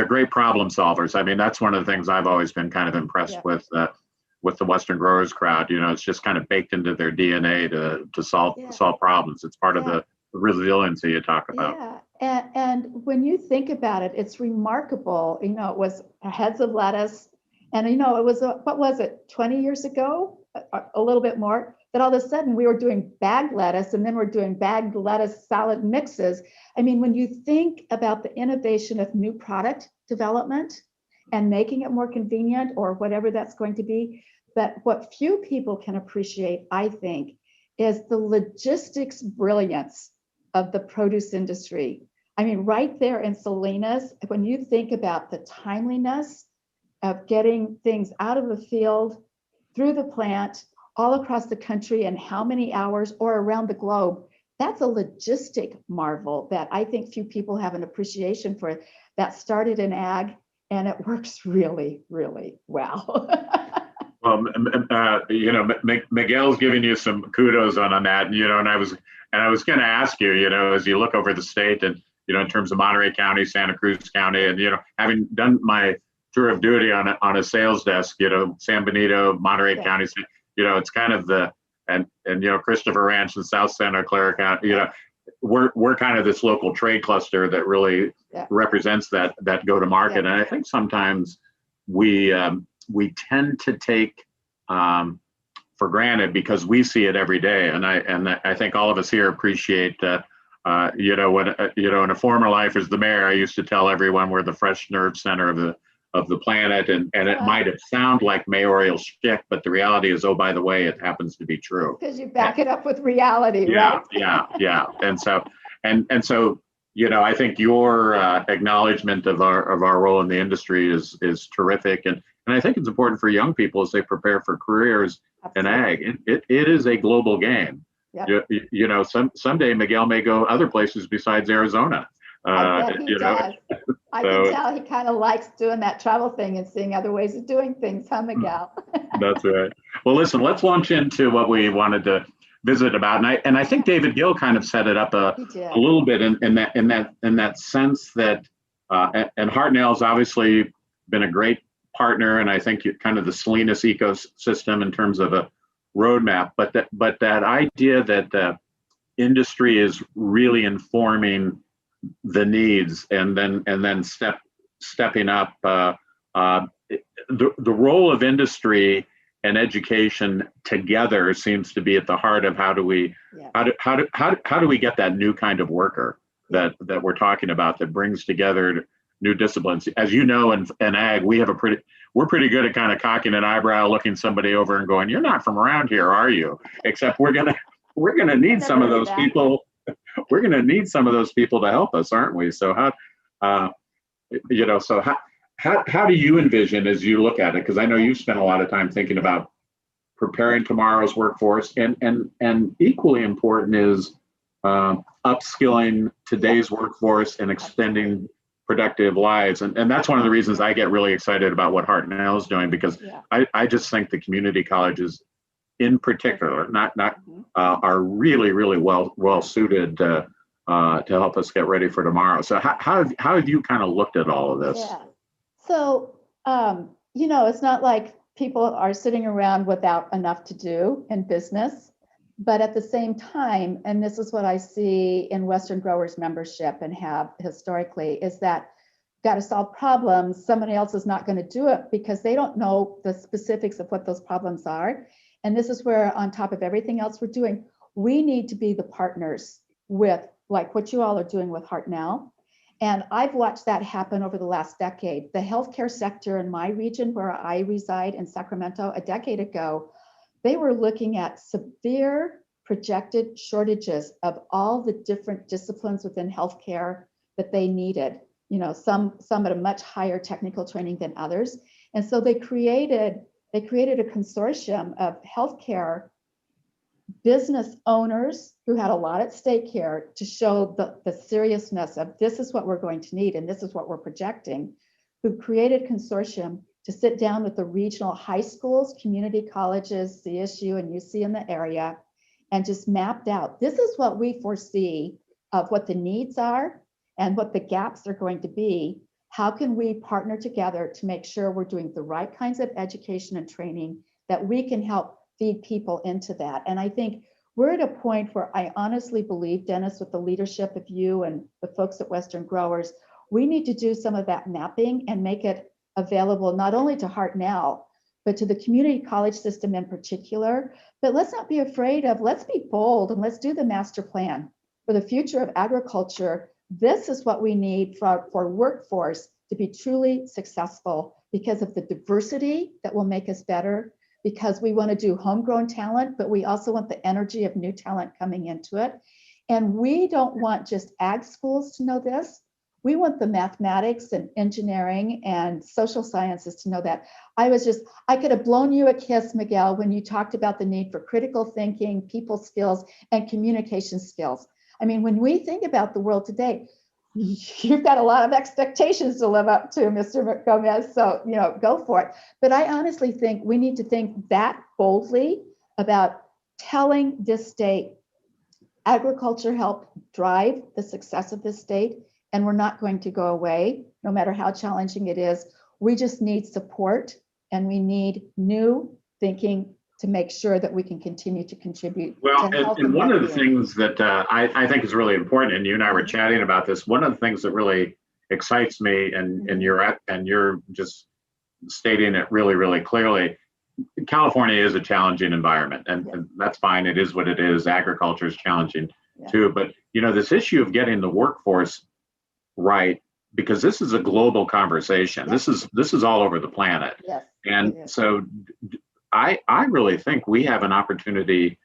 great problem solvers. I mean, that's one of the things I've always been kind of impressed with the Western Growers crowd. It's just kind of baked into their DNA to solve problems. It's part of the resiliency you talk about. Yeah, and when you think about it, it's remarkable. It was heads of lettuce, and it was what was it, 20 years ago, a little bit more, that all of a sudden we were doing bagged lettuce, and then we're doing bagged lettuce salad mixes. I mean, when you think about the innovation of new product development and making it more convenient or whatever that's going to be, but what few people can appreciate, I think, is the logistics brilliance of the produce industry. I mean, right there in Salinas, when you think about the timeliness of getting things out of the field, through the plant, all across the country, and how many hours, or around the globe, that's a logistic marvel that I think few people have an appreciation for. That started in ag, and it works really, really well. Well, Miguel's giving you some kudos on that, and I was going to ask you, as you look over the state, and in terms of Monterey County, Santa Cruz County, and having done my tour of duty on a sales desk, San Benito, Monterey County, it's kind of and Christopher Ranch and South Santa Clara County, we're kind of this local trade cluster that really represents that go to market, and I think sometimes we tend to take for granted because we see it every day, and I think all of us here appreciate when in a former life as the mayor, I used to tell everyone we're the fresh nerve center of the planet, and it might have sound like mayoral shtick, but the reality is, oh, by the way, it happens to be true. Because you back it up with reality, right? Yeah. And so, I think your acknowledgement of our role in the industry is terrific, and I think it's important for young people as they prepare for careers in ag. It is a global game. Yep. Someday Miguel may go other places besides Arizona. I bet he does. I can tell he kind of likes doing that travel thing and seeing other ways of doing things, huh, Miguel? That's right. Well, listen, let's launch into what we wanted to visit about, and I think David Gill kind of set it up a little bit in that sense that, and Hartnell's obviously been a great partner, and I think kind of the Salinas ecosystem in terms of a roadmap, but that idea that industry is really informing the needs, and then stepping up the role of industry and education together seems to be at the heart of how do we get that new kind of worker that we're talking about, that brings together new disciplines. As you know, in ag, we're pretty good at kind of cocking an eyebrow, looking somebody over and going, "You're not from around here, are you?" Except we're gonna need some of those people. We're gonna need some of those people to help us, aren't we? So how do you envision, as you look at it? Because I know you've spent a lot of time thinking about preparing tomorrow's workforce, and equally important is upskilling today's workforce and extending productive lives. And that's one of the reasons I get really excited about what Hartnell is doing, because I just think the community colleges in particular are really, really well suited to help us get ready for tomorrow. So how have you kind of looked at all of this? Yeah. So, it's not like people are sitting around without enough to do in business, but at the same time, and this is what I see in Western Growers membership and have historically, is that got to solve problems. Somebody else is not going to do it because they don't know the specifics of what those problems are. And this is where, on top of everything else we're doing, we need to be the partners with, like what you all are doing with Hartnell. And I've watched that happen over the last decade. The healthcare sector in my region, where I reside in Sacramento, a decade ago, they were looking at severe projected shortages of all the different disciplines within healthcare that they needed. Some at a much higher technical training than others. And so they created a consortium of healthcare business owners who had a lot at stake here to show the seriousness of this is what we're going to need and this is what we're projecting, who created a consortium to sit down with the regional high schools, community colleges, CSU and UC in the area, and just mapped out, this is what we foresee of what the needs are and what the gaps are going to be. How can we partner together to make sure we're doing the right kinds of education and training that we can help feed people into that? And I think we're at a point where I honestly believe, Dennis, with the leadership of you and the folks at Western Growers, we need to do some of that mapping and make it available not only to Hartnell, but to the community college system in particular. But let's not be afraid of, let's be bold and let's do the master plan for the future of agriculture. This is what we need for workforce to be truly successful, because of the diversity that will make us better, because we want to do homegrown talent, but we also want the energy of new talent coming into it. And we don't want just ag schools to know this. We want the mathematics and engineering and social sciences to know that. I could have blown you a kiss, Miguel, when you talked about the need for critical thinking, people skills, and communication skills. I mean, when we think about the world today, you've got a lot of expectations to live up to, Mr. Gomez, so, go for it. But I honestly think we need to think that boldly about telling this state, agriculture helped drive the success of this state, and we're not going to go away, no matter how challenging it is. We just need support, and we need new thinking to make sure that we can continue to contribute. Well, and one of the things that I think is really important, and you and I were chatting about this, one of the things that really excites me, and you're just stating it really, really clearly, California is a challenging environment, and that's fine. It is what it is. Agriculture is challenging too. But, this issue of getting the workforce right, because this is a global conversation. This is all over the planet. And so I really think we have an opportunity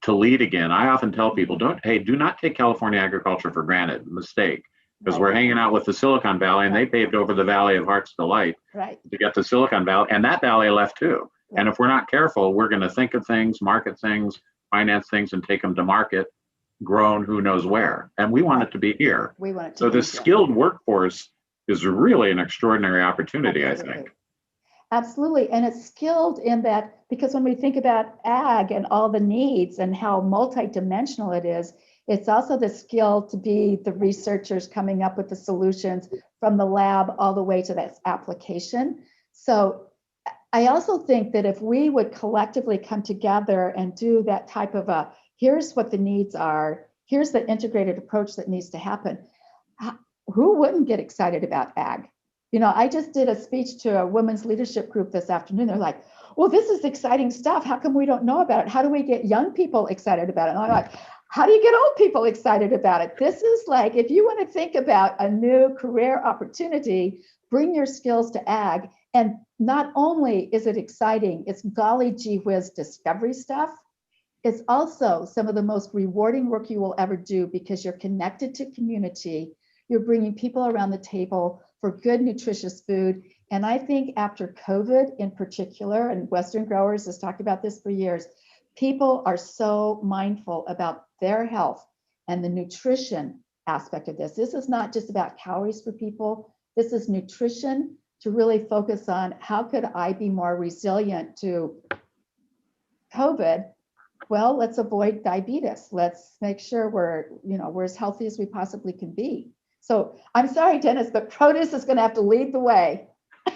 to lead again. I often tell people, do not take California agriculture for granted. Mistake. Because we're hanging out with the Silicon Valley, and they paved over the Valley of Heart's Delight to get to Silicon Valley, and that valley left too. And if we're not careful, we're going to think of things, market things, finance things, and take them to market, grown who knows where. And we want it to be here. So the skilled workforce is really an extraordinary opportunity, I think. Absolutely. And it's skilled in that, because when we think about ag and all the needs and how multidimensional it is, it's also the skill to be the researchers coming up with the solutions from the lab all the way to that application. So I also think that if we would collectively come together and do that type of here's what the needs are, here's the integrated approach that needs to happen, who wouldn't get excited about ag? I just did a speech to a women's leadership group this afternoon. They're like, well, this is exciting stuff. How come we don't know about it? How do we get young people excited about it? And I'm like, how do you get old people excited about it? This is like, if you want to think about a new career opportunity, bring your skills to ag. And not only is it exciting, it's golly gee whiz discovery stuff. It's also some of the most rewarding work you will ever do because you're connected to community. You're bringing people around the table for good, nutritious food. And I think after COVID in particular, and Western Growers has talked about this for years, people are so mindful about their health and the nutrition aspect of this. This is not just about calories for people. This is nutrition to really focus on how could I be more resilient to COVID. Well, let's avoid diabetes. Let's make sure we're as healthy as we possibly can be. So I'm sorry, Dennis, but produce is going to have to lead the way.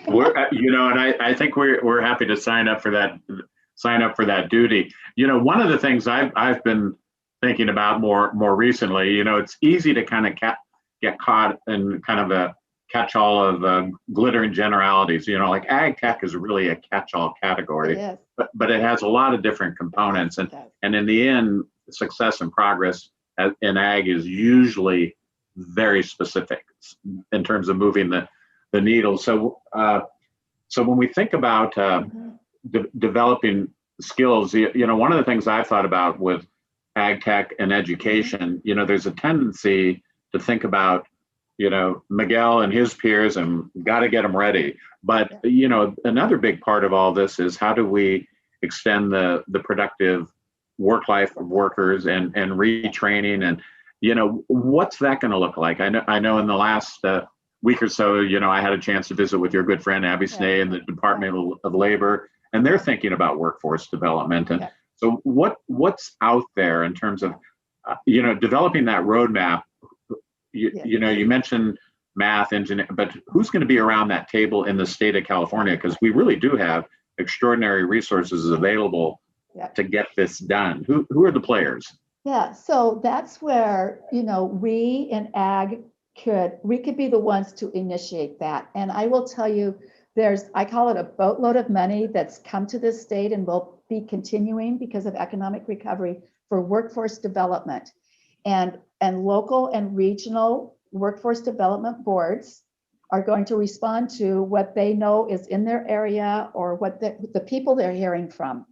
And I think we're happy to sign up for that duty. One of the things I've been thinking about more recently, it's easy to kind of get caught in kind of a catch-all of glittering generalities. Like ag tech is really a catch-all category, but it has a lot of different components, and in the end, success and progress in ag is usually very specific in terms of moving the needle. So when we think about developing skills, one of the things I've thought about with ag tech and education, there's a tendency to think about, Miguel and his peers and got to get them ready. But, another big part of all this is how do we extend the productive work life of workers and retraining, and, what's that going to look like? I know in the last week or so, I had a chance to visit with your good friend, Abby Snee, in the Department of Labor, and they're thinking about workforce development. And so what's out there in terms of, developing that roadmap? You mentioned math, engineering, but who's going to be around that table in the state of California? Because we really do have extraordinary resources available to get this done. Who are the players? Yeah, so that's where, we in ag could be the ones to initiate that. And I will tell you, I call it a boatload of money that's come to this state and will be continuing because of economic recovery for workforce development. And local and regional workforce development boards are going to respond to what they know is in their area or what the people they're hearing from.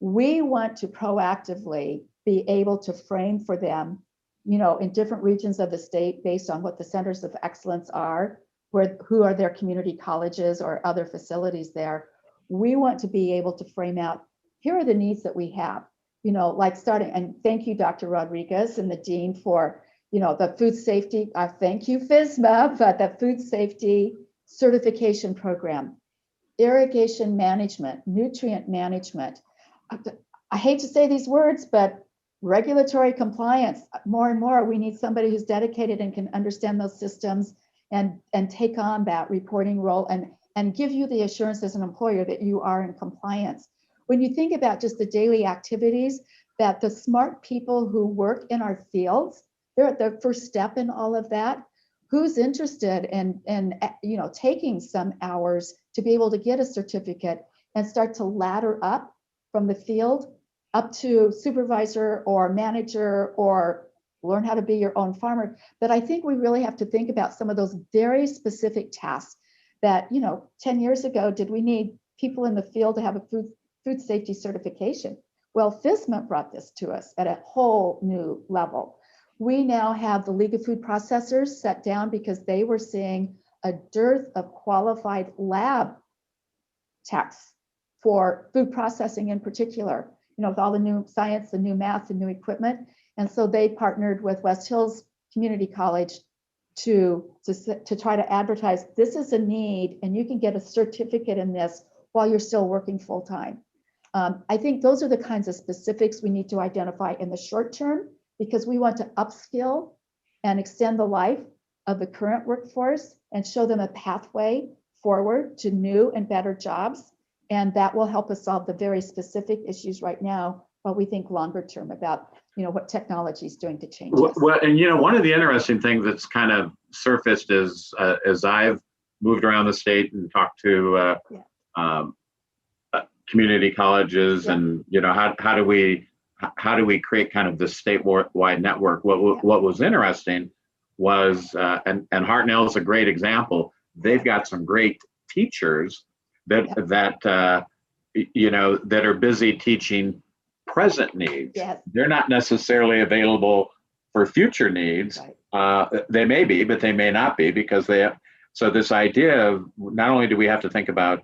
We want to proactively be able to frame for them, in different regions of the state based on what the centers of excellence are, who are their community colleges or other facilities there. We want to be able to frame out, here are the needs that we have, like starting, and thank you, Dr. Rodriguez and the Dean for, the food safety, thank you, FSMA, but the food safety certification program, irrigation management, nutrient management. I hate to say these words, but regulatory compliance, more and more, we need somebody who's dedicated and can understand those systems and take on that reporting role and give you the assurance as an employer that you are in compliance. When you think about just the daily activities, that the smart people who work in our fields, they're at the first step in all of that. Who's interested in taking some hours to be able to get a certificate and start to ladder up from the field up to supervisor or manager or learn how to be your own farmer. But I think we really have to think about some of those very specific tasks that, 10 years ago, did we need people in the field to have a food safety certification? Well, FSMA brought this to us at a whole new level. We now have the League of Food Processors set down because they were seeing a dearth of qualified lab techs for food processing in particular, with all the new science, the new math, the new equipment. And so they partnered with West Hills Community College to try to advertise, this is a need and you can get a certificate in this while you're still working full time. I think those are the kinds of specifics we need to identify in the short term, because we want to upskill and extend the life of the current workforce and show them a pathway forward to new and better jobs. And that will help us solve the very specific issues right now, while we think longer term about, what technology is doing to change this. Well, and one of the interesting things that's kind of surfaced as I've moved around the state and talked to community colleges, and how do we create kind of this statewide network? What was interesting was, and Hartnell is a great example. They've got some great teachers that are busy teaching present needs. Yes. They're not necessarily available for future needs. Right. They may be, but they may not be, because they have. So this idea of, not only do we have to think about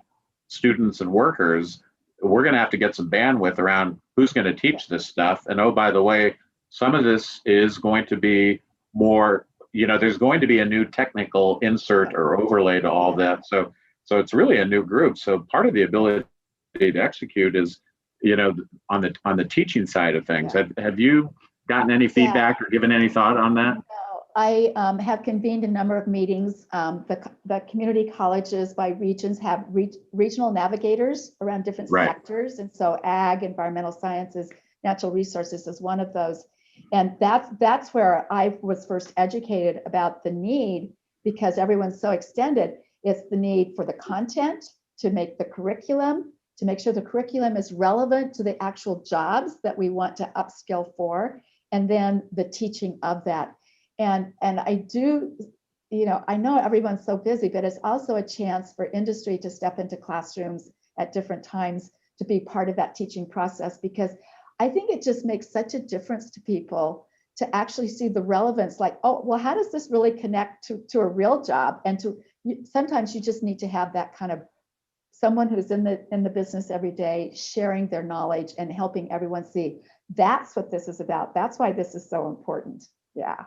students and workers, we're going to have to get some bandwidth around who's going to teach this stuff. And oh, by the way, some of this is going to be more, there's going to be a new technical insert or overlay to all that. So it's really a new group. So part of the ability to execute is, on the teaching side of things. Have you gotten any feedback or given any thought on that? No, I have convened a number of meetings. The community colleges by regions have regional navigators around different sectors. And so ag, environmental sciences, natural resources is one of those. And that's where I was first educated about the need, because everyone's so extended. It's the need for the content, to make the curriculum, to make sure the curriculum is relevant to the actual jobs that we want to upskill for, and then the teaching of that. And I do, I know everyone's so busy, but it's also a chance for industry to step into classrooms at different times to be part of that teaching process, because I think it just makes such a difference to people to actually see the relevance, like, oh, well, how does this really connect to a real job? And sometimes you just need to have that kind of someone who's in the business every day, sharing their knowledge and helping everyone see that's what this is about. That's why this is so important. Yeah.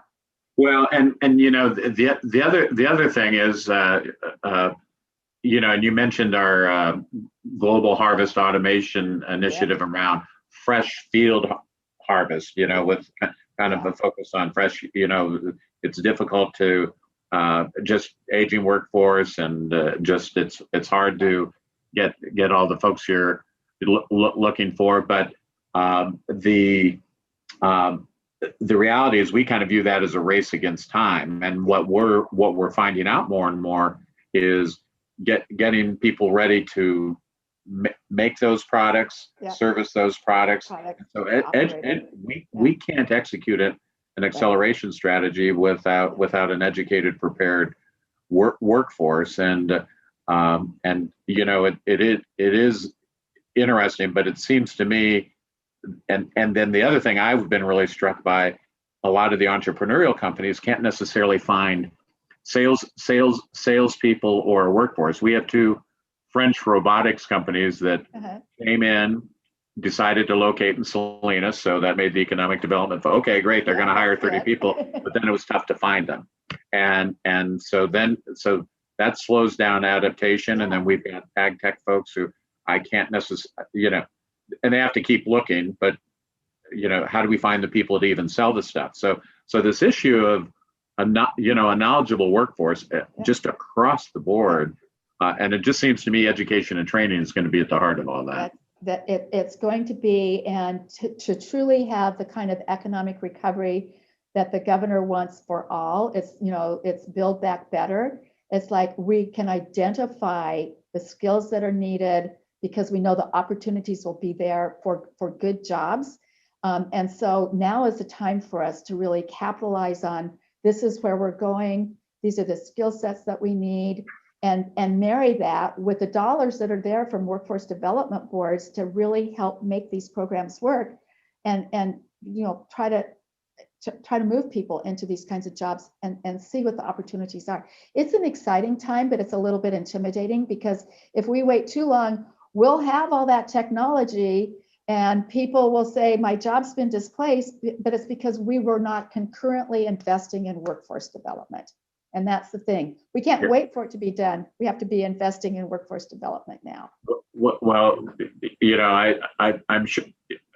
Well, and the other thing is, and you mentioned our global harvest automation initiative around fresh field harvest. With kind of a focus on fresh. It's difficult to just aging workforce, and it's hard to get all the folks you're looking for. But the reality is, we kind of view that as a race against time. And what we're finding out more and more is getting people ready to make those products, service those products. So we can't execute an acceleration strategy without an educated, prepared workforce. And it is interesting, but it seems to me, and then the other thing I've been really struck by, a lot of the entrepreneurial companies can't necessarily find salespeople or a workforce. We have two French robotics companies that came in, decided to locate in Salinas, so that made the economic development. Okay, great, they're going to hire 30 people, but then it was tough to find them, and so that slows down adaptation. And then we've got ag tech folks who I can't necessarily, and they have to keep looking, but how do we find the people to even sell the stuff? So this issue of a knowledgeable workforce just across the board, and it just seems to me education and training is going to be at the heart of all that. It's going to be, and to truly have the kind of economic recovery that the governor wants for all. It's Build Back Better. It's like we can identify the skills that are needed, because we know the opportunities will be there for good jobs. And so now is the time for us to really capitalize on, this is where we're going. These are the skill sets that we need, and marry that with the dollars that are there from workforce development boards to really help make these programs work, and try to move people into these kinds of jobs and see what the opportunities are. It's an exciting time, but it's a little bit intimidating, because if we wait too long, we'll have all that technology and people will say, my job's been displaced, but it's because we were not concurrently investing in workforce development. And that's the thing. We can't wait for it to be done. We have to be investing in workforce development now. Well, I'm sure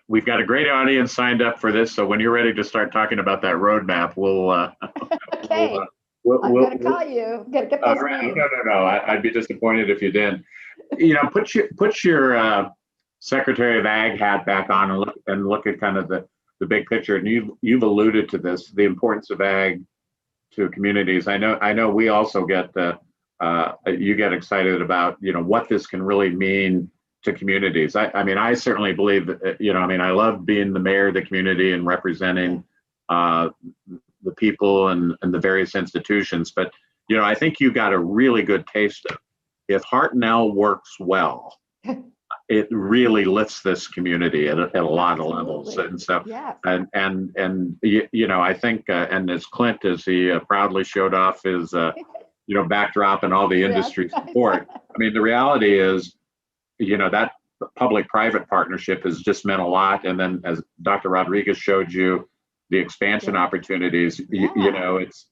we've got a great audience signed up for this. So when you're ready to start talking about that roadmap, we'll okay. I'm going to call you. Get those names. No. I'd be disappointed if you didn't. Put your Secretary of Ag hat back on and look at kind of the big picture. And you've alluded to this, the importance of ag to communities. I know we also get you get excited about, what this can really mean to communities. I mean, I certainly believe that, I mean, I love being the mayor of the community and representing the people and the various institutions. But, I think you got a really good taste of, if Hartnell works well, it really lifts this community at a lot of levels. And so, Yes. I think, and as Clint, as he proudly showed off his, backdrop and all the industry support. I mean, the reality is, that public-private partnership has just meant a lot. And then, as Dr. Rodriguez showed you, the expansion opportunities. It's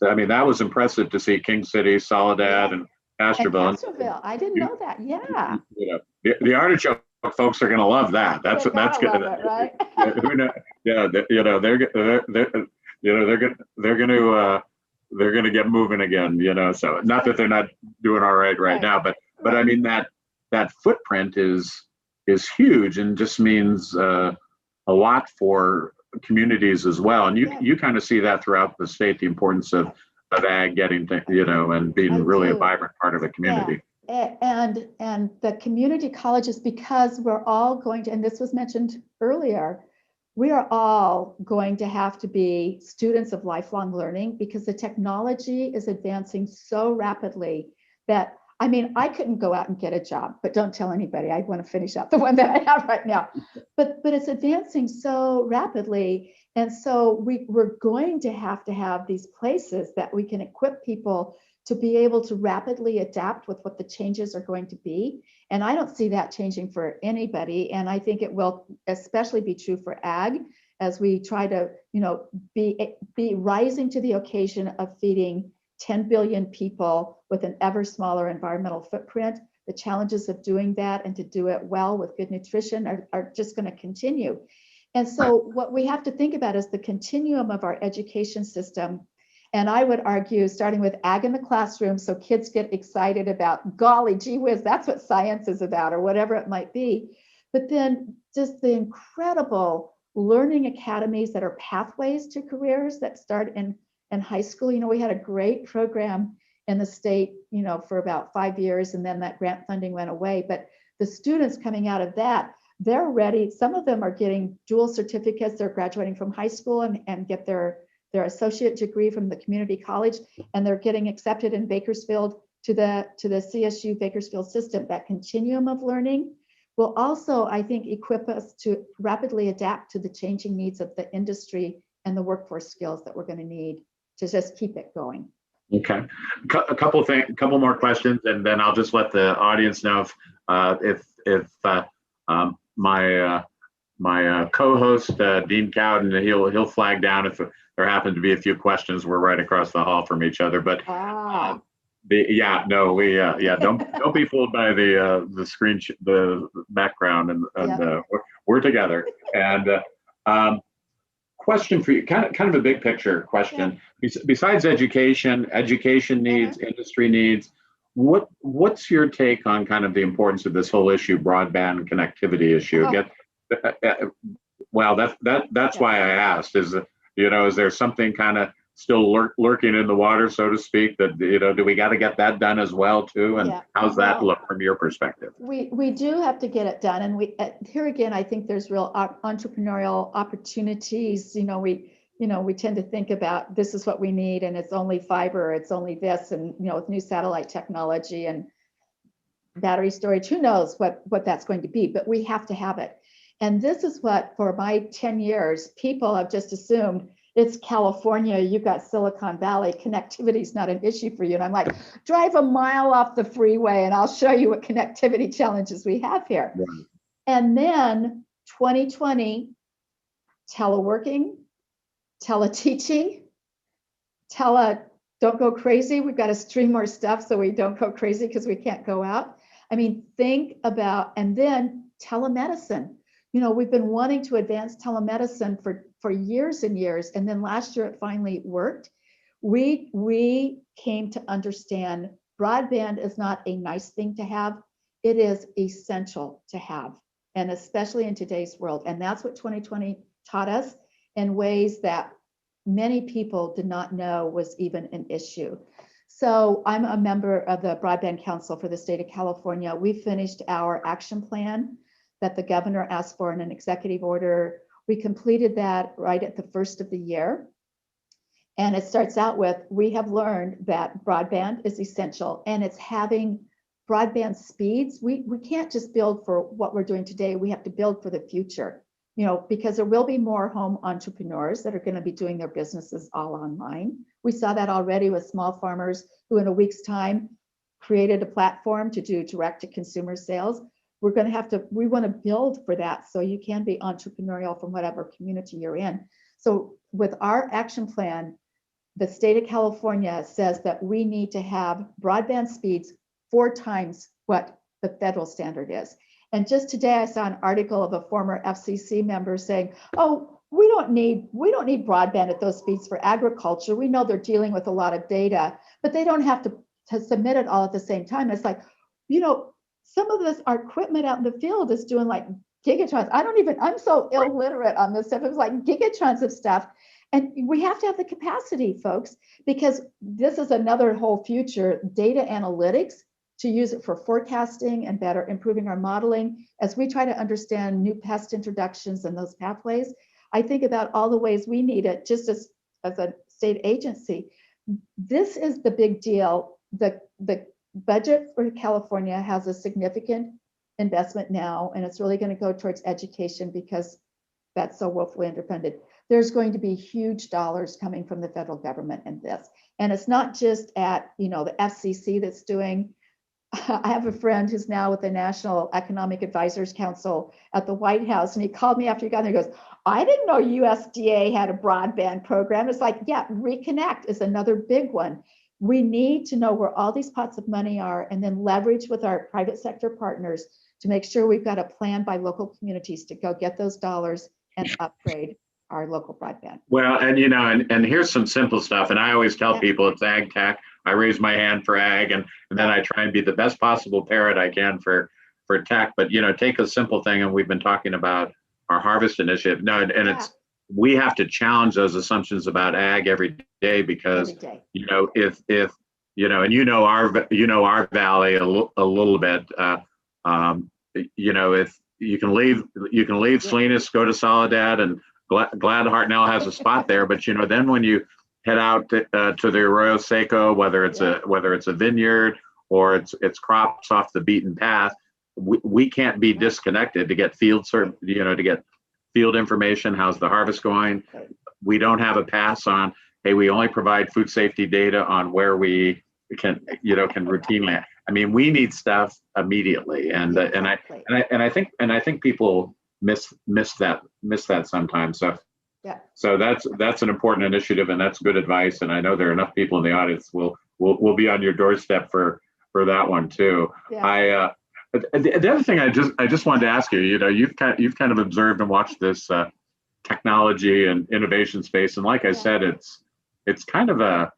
I mean, that was impressive to see King City, Soledad, and Castroville. And Castroville, I didn't know that. Yeah. The artichoke folks are going to love that. That's good. It, right? Who knows? Yeah, they're going to get moving again. So not that they're not doing all right now, but I mean that footprint is huge and just means a lot for communities as well. And you kind of see that throughout the state, the importance of ag getting to, and being really a vibrant part of a community. And the community colleges, because we're all going to, and this was mentioned earlier, we are all going to have to be students of lifelong learning, because the technology is advancing so rapidly that, I mean, I couldn't go out and get a job, but don't tell anybody. I want to finish out the one that I have right now. But it's advancing so rapidly. And so we're going to have these places that we can equip people to be able to rapidly adapt with what the changes are going to be. And I don't see that changing for anybody. And I think it will especially be true for ag, as we try to, be rising to the occasion of feeding 10 billion people with an ever smaller environmental footprint. The challenges of doing that and to do it well with good nutrition are just going to continue. And so what we have to think about is the continuum of our education system. And I would argue, starting with ag in the classroom, so kids get excited about, golly gee whiz, that's what science is about, or whatever it might be. But then just the incredible learning academies that are pathways to careers that start in high school. We had a great program in the state, for about 5 years, and then that grant funding went away. But the students coming out of that, they're ready. Some of them are getting dual certificates. They're graduating from high school and get their associate degree from the community college, and they're getting accepted in Bakersfield to the CSU Bakersfield system. That continuum of learning will also, I think, equip us to rapidly adapt to the changing needs of the industry and the workforce skills that we're going to need to just keep it going. Okay, a couple more questions, and then I'll just let the audience know if my co-host Dean Cowden, he'll flag down if there happen to be a few questions. We're right across the hall from each other, but don't be fooled by the screen, the background, and we're together. And question for you, kind of a big picture question. Besides education needs, industry needs, what's your take on kind of the importance of this whole issue, broadband connectivity issue? Well, that's why I asked. Is there something kind of still lurking in the water, so to speak, that do we got to get that done as well too? And how's that look from your perspective? We do have to get it done, and we here again, I think there's real entrepreneurial opportunities. We tend to think about this is what we need, and it's only fiber, it's only this, and with new satellite technology and battery storage, who knows what that's going to be, but we have to have it. And this is what, for my 10 years, people have just assumed it's California, you've got Silicon Valley, connectivity is not an issue for you. And I'm like, drive a mile off the freeway and I'll show you what connectivity challenges we have here. Right. And then 2020, teleworking, teleteaching, don't go crazy. We've got to stream more stuff so we don't go crazy because we can't go out. I mean, think about, and then telemedicine. We've been wanting to advance telemedicine for years and years. And then last year it finally worked. We came to understand broadband is not a nice thing to have. It is essential to have, and especially in today's world. And that's what 2020 taught us in ways that many people did not know was even an issue. So I'm a member of the Broadband Council for the state of California. We finished our action plan that the governor asked for in an executive order. We completed that right at the first of the year. And it starts out with, we have learned that broadband is essential, and it's having broadband speeds. We can't just build for what we're doing today. We have to build for the future, because there will be more home entrepreneurs that are going to be doing their businesses all online. We saw that already with small farmers who in a week's time created a platform to do direct to consumer sales. We want to build for that so you can be entrepreneurial from whatever community you're in. So with our action plan, the state of California says that we need to have broadband speeds 4 times what the federal standard is. And just today I saw an article of a former FCC member saying, oh, we don't need broadband at those speeds for agriculture. We know they're dealing with a lot of data, but they don't have to submit it all at the same time. It's like, some of this, our equipment out in the field is doing like gigatrons. I'm so illiterate on this stuff. It was like gigatrons of stuff. And we have to have the capacity, folks, because this is another whole future, data analytics, to use it for forecasting and better improving our modeling. As we try to understand new pest introductions and those pathways, I think about all the ways we need it just as a state agency. This is the big deal. The budget for California has a significant investment now, and it's really going to go towards education because that's so woefully underfunded. There's going to be huge dollars coming from the federal government in this. And it's not just at, the FCC that's doing. I have a friend who's now with the National Economic Advisors Council at the White House, and he called me after he got there. He goes, I didn't know USDA had a broadband program. It's like, yeah, Reconnect is another big one. We need to know where all these pots of money are and then leverage with our private sector partners to make sure we've got a plan by local communities to go get those dollars and upgrade our local broadband. Well, and here's some simple stuff. And I always tell people it's ag tech. I raise my hand for ag, and then I try and be the best possible parrot I can for tech. But take a simple thing, and we've been talking about our harvest initiative. No, and we have to challenge those assumptions about ag every day because if and our valley a little bit. If you can leave Salinas, go to Soledad, and glad Hartnell has a spot there. But then when you head out to the Arroyo Seco, whether it's a vineyard or it's crops off the beaten path, we can't be disconnected to get to get field information. How's the harvest going? We don't have a pass on. Hey, we only provide food safety data on where we can routinely. I mean, we need stuff immediately, and I think people miss that sometimes. So that's an important initiative, and that's good advice. And I know there are enough people in the audience will be on your doorstep for that one too. Yeah. The other thing I just wanted to ask you, you've kind of observed and watched this technology and innovation space, and like I said, it's kind of a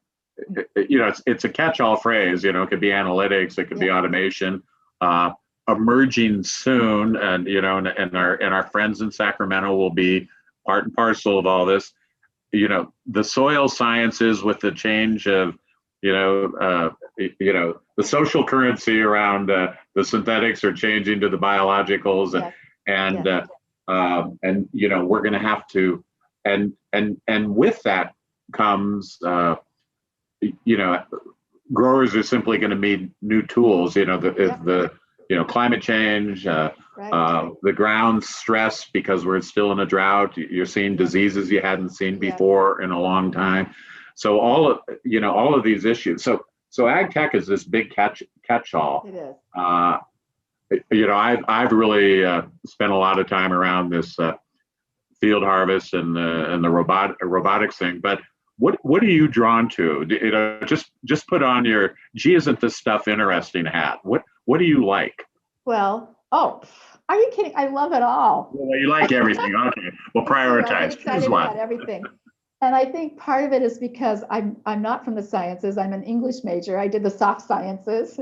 it's a catch-all phrase. It could be analytics, it could be automation, emerging soon, and and our friends in Sacramento will be part and parcel of all this. The soil sciences with the change of the social currency around the synthetics are changing to the biologicals, and we're going to have to, and with that comes growers are simply going to need new tools. The climate change, the ground stress because we're still in a drought. You're seeing diseases you hadn't seen before in a long time. So all of these issues. So ag tech is this big catch-all. It is. I've really spent a lot of time around this field harvest and the robotics thing. But what are you drawn to? Just put on your isn't this stuff interesting hat. What do you like? Well, are you kidding? I love it all. Well, you like everything. Okay, well, prioritize. I'm excited about everything. And I think part of it is because I'm not from the sciences. I'm an English major. I did the soft sciences,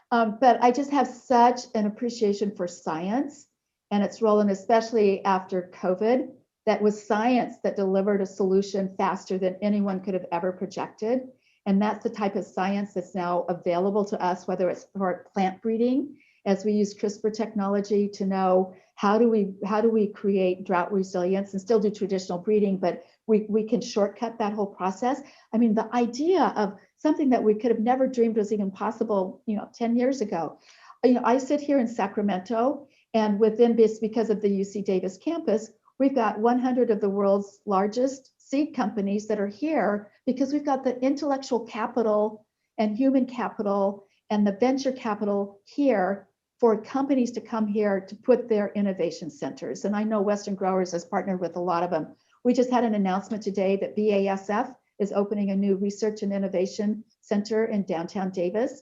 but I just have such an appreciation for science and its role, and especially after COVID, that was science that delivered a solution faster than anyone could have ever projected. And that's the type of science that's now available to us, whether it's for plant breeding, as we use CRISPR technology to know how do we create drought resilience and still do traditional breeding, but we can shortcut that whole process. I mean, the idea of something that we could have never dreamed was even possible, 10 years ago. I sit here in Sacramento, and within this, because of the UC Davis campus, we've got 100 of the world's largest seed companies that are here because we've got the intellectual capital and human capital and the venture capital here for companies to come here to put their innovation centers. And I know Western Growers has partnered with a lot of them. We just had an announcement today that BASF is opening a new research and innovation center in downtown Davis.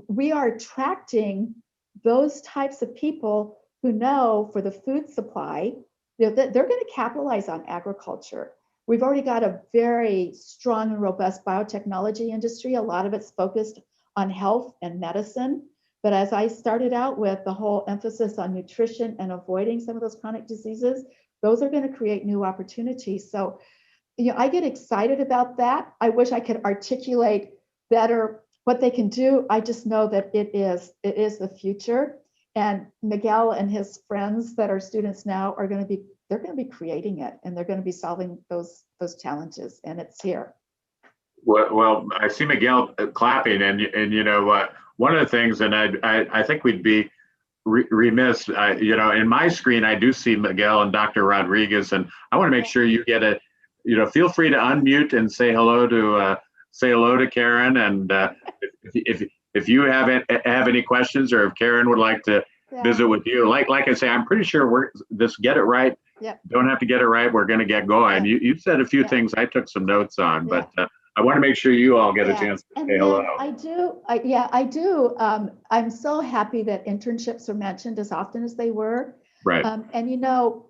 We are attracting those types of people who know for the food supply, they're going to capitalize on agriculture. We've already got a very strong and robust biotechnology industry. A lot of it's focused on health and medicine. But as I started out with the whole emphasis on nutrition and avoiding some of those chronic diseases, those are going to create new opportunities. So, I get excited about that. I wish I could articulate better what they can do. I just know that it is the future. And Miguel and his friends that are students now are going to be creating it, and they're going to be solving those challenges, and it's here. Well, I see Miguel clapping, and one of the things, and I think we'd be remiss, in my screen I do see Miguel and Dr. Rodriguez, and I want to make sure you get feel free to unmute and say hello to Karen, and if you have any questions, or if Karen would like to visit with you, like I say, I'm pretty sure we're just get it right. Yep. Don't have to get it right. We're going to get going. Yep. You said a few things I took some notes on, but I want to make sure you all get a chance to say hello. I do. I'm so happy that internships are mentioned as often as they were. Right. And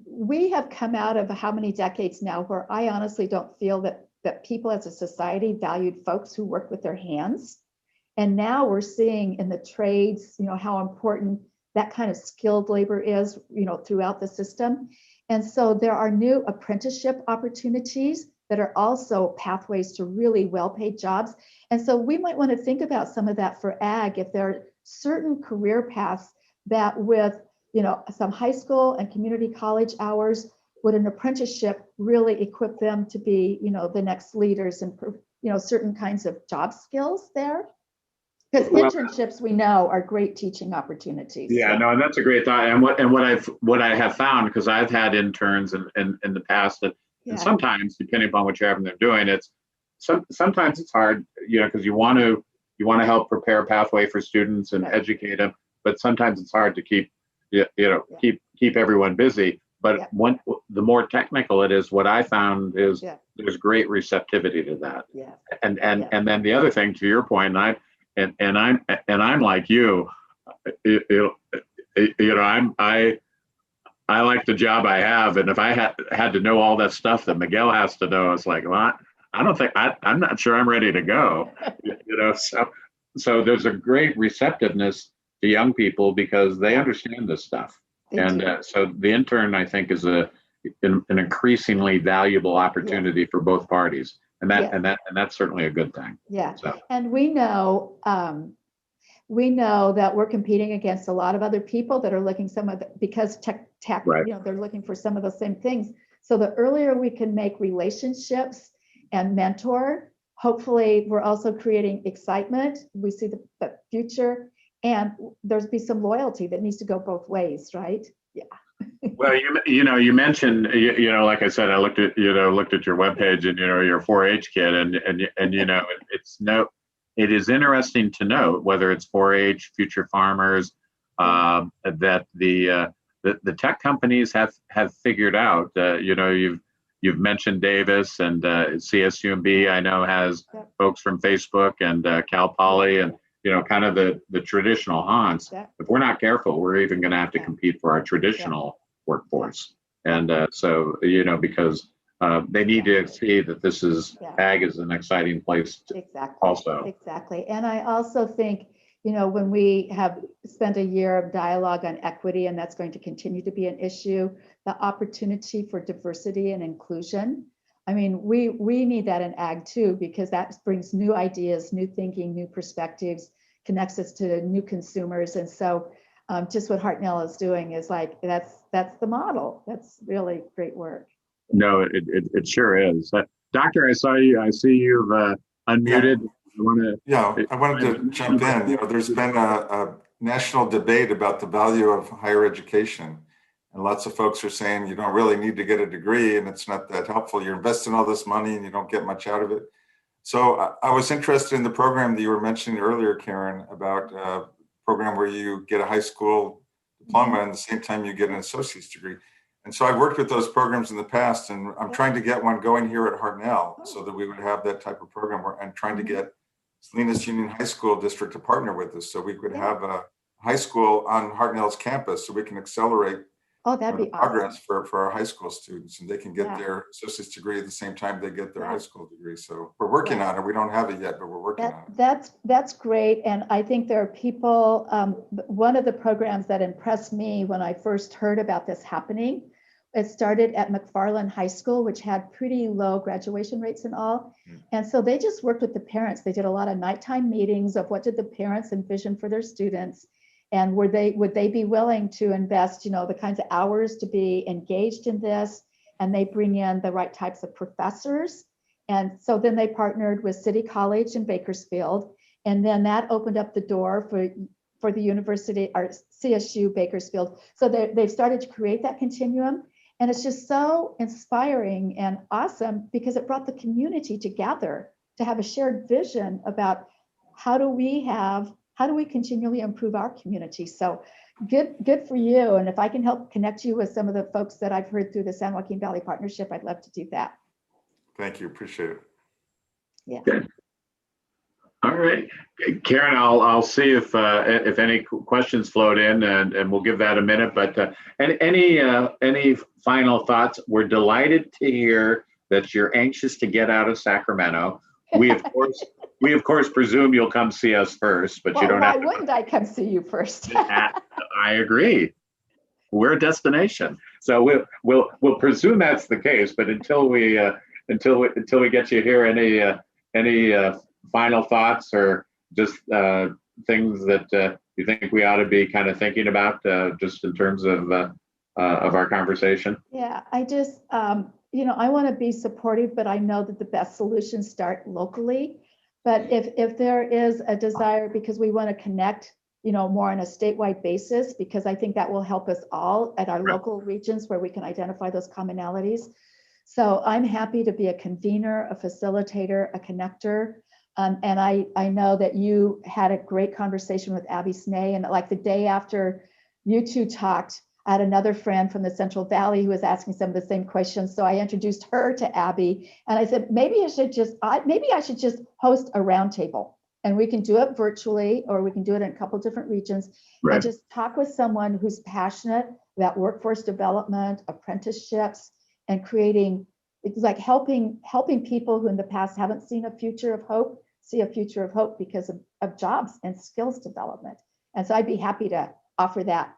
we have come out of how many decades now where I honestly don't feel that people as a society valued folks who work with their hands. And now we're seeing in the trades, how important that kind of skilled labor is, throughout the system. And so there are new apprenticeship opportunities that are also pathways to really well-paid jobs. And so we might want to think about some of that for ag, if there are certain career paths that with, some high school and community college hours, would an apprenticeship really equip them to be, the next leaders and, certain kinds of job skills there? Because internships, we know, are great teaching opportunities. Yeah, no, and that's a great thought. And what I have found, because I've had interns in the past, and sometimes, depending upon what you're having them doing, sometimes it's hard, because you want to help prepare a pathway for students and educate them, but sometimes it's hard to keep everyone busy. But the more technical it is, what I found is there's great receptivity to that. Yeah. And then the other thing, to your point, and I'm like you, I like the job I have, and if I had to know all that stuff that Miguel has to know, it's like, well, I'm not sure I'm ready to go. So there's a great receptiveness to young people because they understand this stuff, so the intern, I think, is an increasingly valuable opportunity for both parties. And that's certainly a good thing. Yeah. So. And we know that we're competing against a lot of other people that are looking because tech, right. They're looking for some of the same things. So the earlier we can make relationships and mentor, hopefully we're also creating excitement. We see the future, and there's be some loyalty that needs to go both ways, right? Yeah. Well, you mentioned, like I said, I looked at your webpage, and you're a 4-H kid, and it is interesting to note, whether it's 4-H, future farmers, that the tech companies have figured out. You've mentioned Davis, and CSUMB, I know, has folks from Facebook and Cal Poly, and kind of the traditional haunts. If we're not careful, we're even going to have to compete for our traditional workforce. And so, because they need to see that this is ag is an exciting place also. Exactly. And I also think, when we have spent a year of dialogue on equity, and that's going to continue to be an issue, the opportunity for diversity and inclusion. I mean, we need that in ag too, because that brings new ideas, new thinking, new perspectives, connects us to new consumers. And so just what Hartnell is doing is like, that's the model. That's really great work. No, it sure is. Doctor, I see you've unmuted. I wanted to jump in. You know, there's been a national debate about the value of higher education. And lots of folks are saying you don't really need to get a degree and it's not that helpful. You're investing all this money and you don't get much out of it. So I was interested in the program that you were mentioning earlier, Karen, about a program where you get a high school diploma and at the same time you get an associate's degree. And so I've worked with those programs in the past, and I'm trying to get one going here at Hartnell so that we would have that type of program where I'm trying to get Salinas Union High School District to partner with us so we could have a high school on Hartnell's campus so we can accelerate that'd be progress awesome. for our high school students, and they can get their associate's degree at the same time they get their high school degree. So we're working on it. We don't have it yet, but we're working on it. That's great. And I think there are people, one of the programs that impressed me when I first heard about this happening, it started at McFarland High School, which had pretty low graduation rates and all. And so they just worked with the parents. They did a lot of nighttime meetings of what did the parents envision for their students. And would they be willing to invest, the kinds of hours to be engaged in this? And they bring in the right types of professors. And so then they partnered with City College in Bakersfield. And then that opened up the door for the university, or CSU Bakersfield. So they've started to create that continuum. And it's just so inspiring and awesome because it brought the community together to have a shared vision about how do we continually improve our community. So good for you. And if I can help connect you with some of the folks that I've heard through the San Joaquin Valley Partnership, I'd love to do that. Thank you. Appreciate it. Yeah. Good. All right, Karen, I'll see if any questions float in, and we'll give that a minute. But any final thoughts? We're delighted to hear that you're anxious to get out of Sacramento. We of course presume you'll come see us first, but you don't have to. Why wouldn't I come see you first? I agree. We're a destination, so we'll presume that's the case. But until we get you here, any final thoughts or just things that you think we ought to be kind of thinking about just in terms of our conversation? Yeah, I just, I want to be supportive, but I know that the best solutions start locally. But if there is a desire, because we want to connect, more on a statewide basis, because I think that will help us all at our local regions where we can identify those commonalities. So I'm happy to be a convener, a facilitator, a connector. And I know that you had a great conversation with Abby Snay, and like the day after you two talked, I had another friend from the Central Valley who was asking some of the same questions. So I introduced her to Abby, and I said, maybe I should just host a roundtable, and we can do it virtually, or we can do it in a couple different regions, and just talk with someone who's passionate about workforce development, apprenticeships, and creating. It's like helping people who in the past haven't seen a future of hope, see a future of hope because of jobs and skills development. And so I'd be happy to offer that,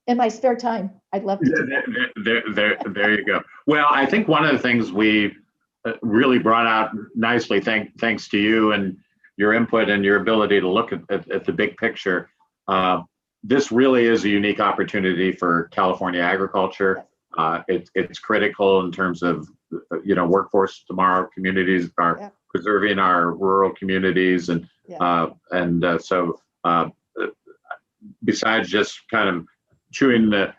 in my spare time. I'd love to do that. There you go. Well, I think one of the things we really brought out nicely, thanks to you and your input and your ability to look at the big picture, this really is a unique opportunity for California agriculture. It's critical in terms of workforce tomorrow. Communities are preserving our rural communities, and so besides just kind of chewing the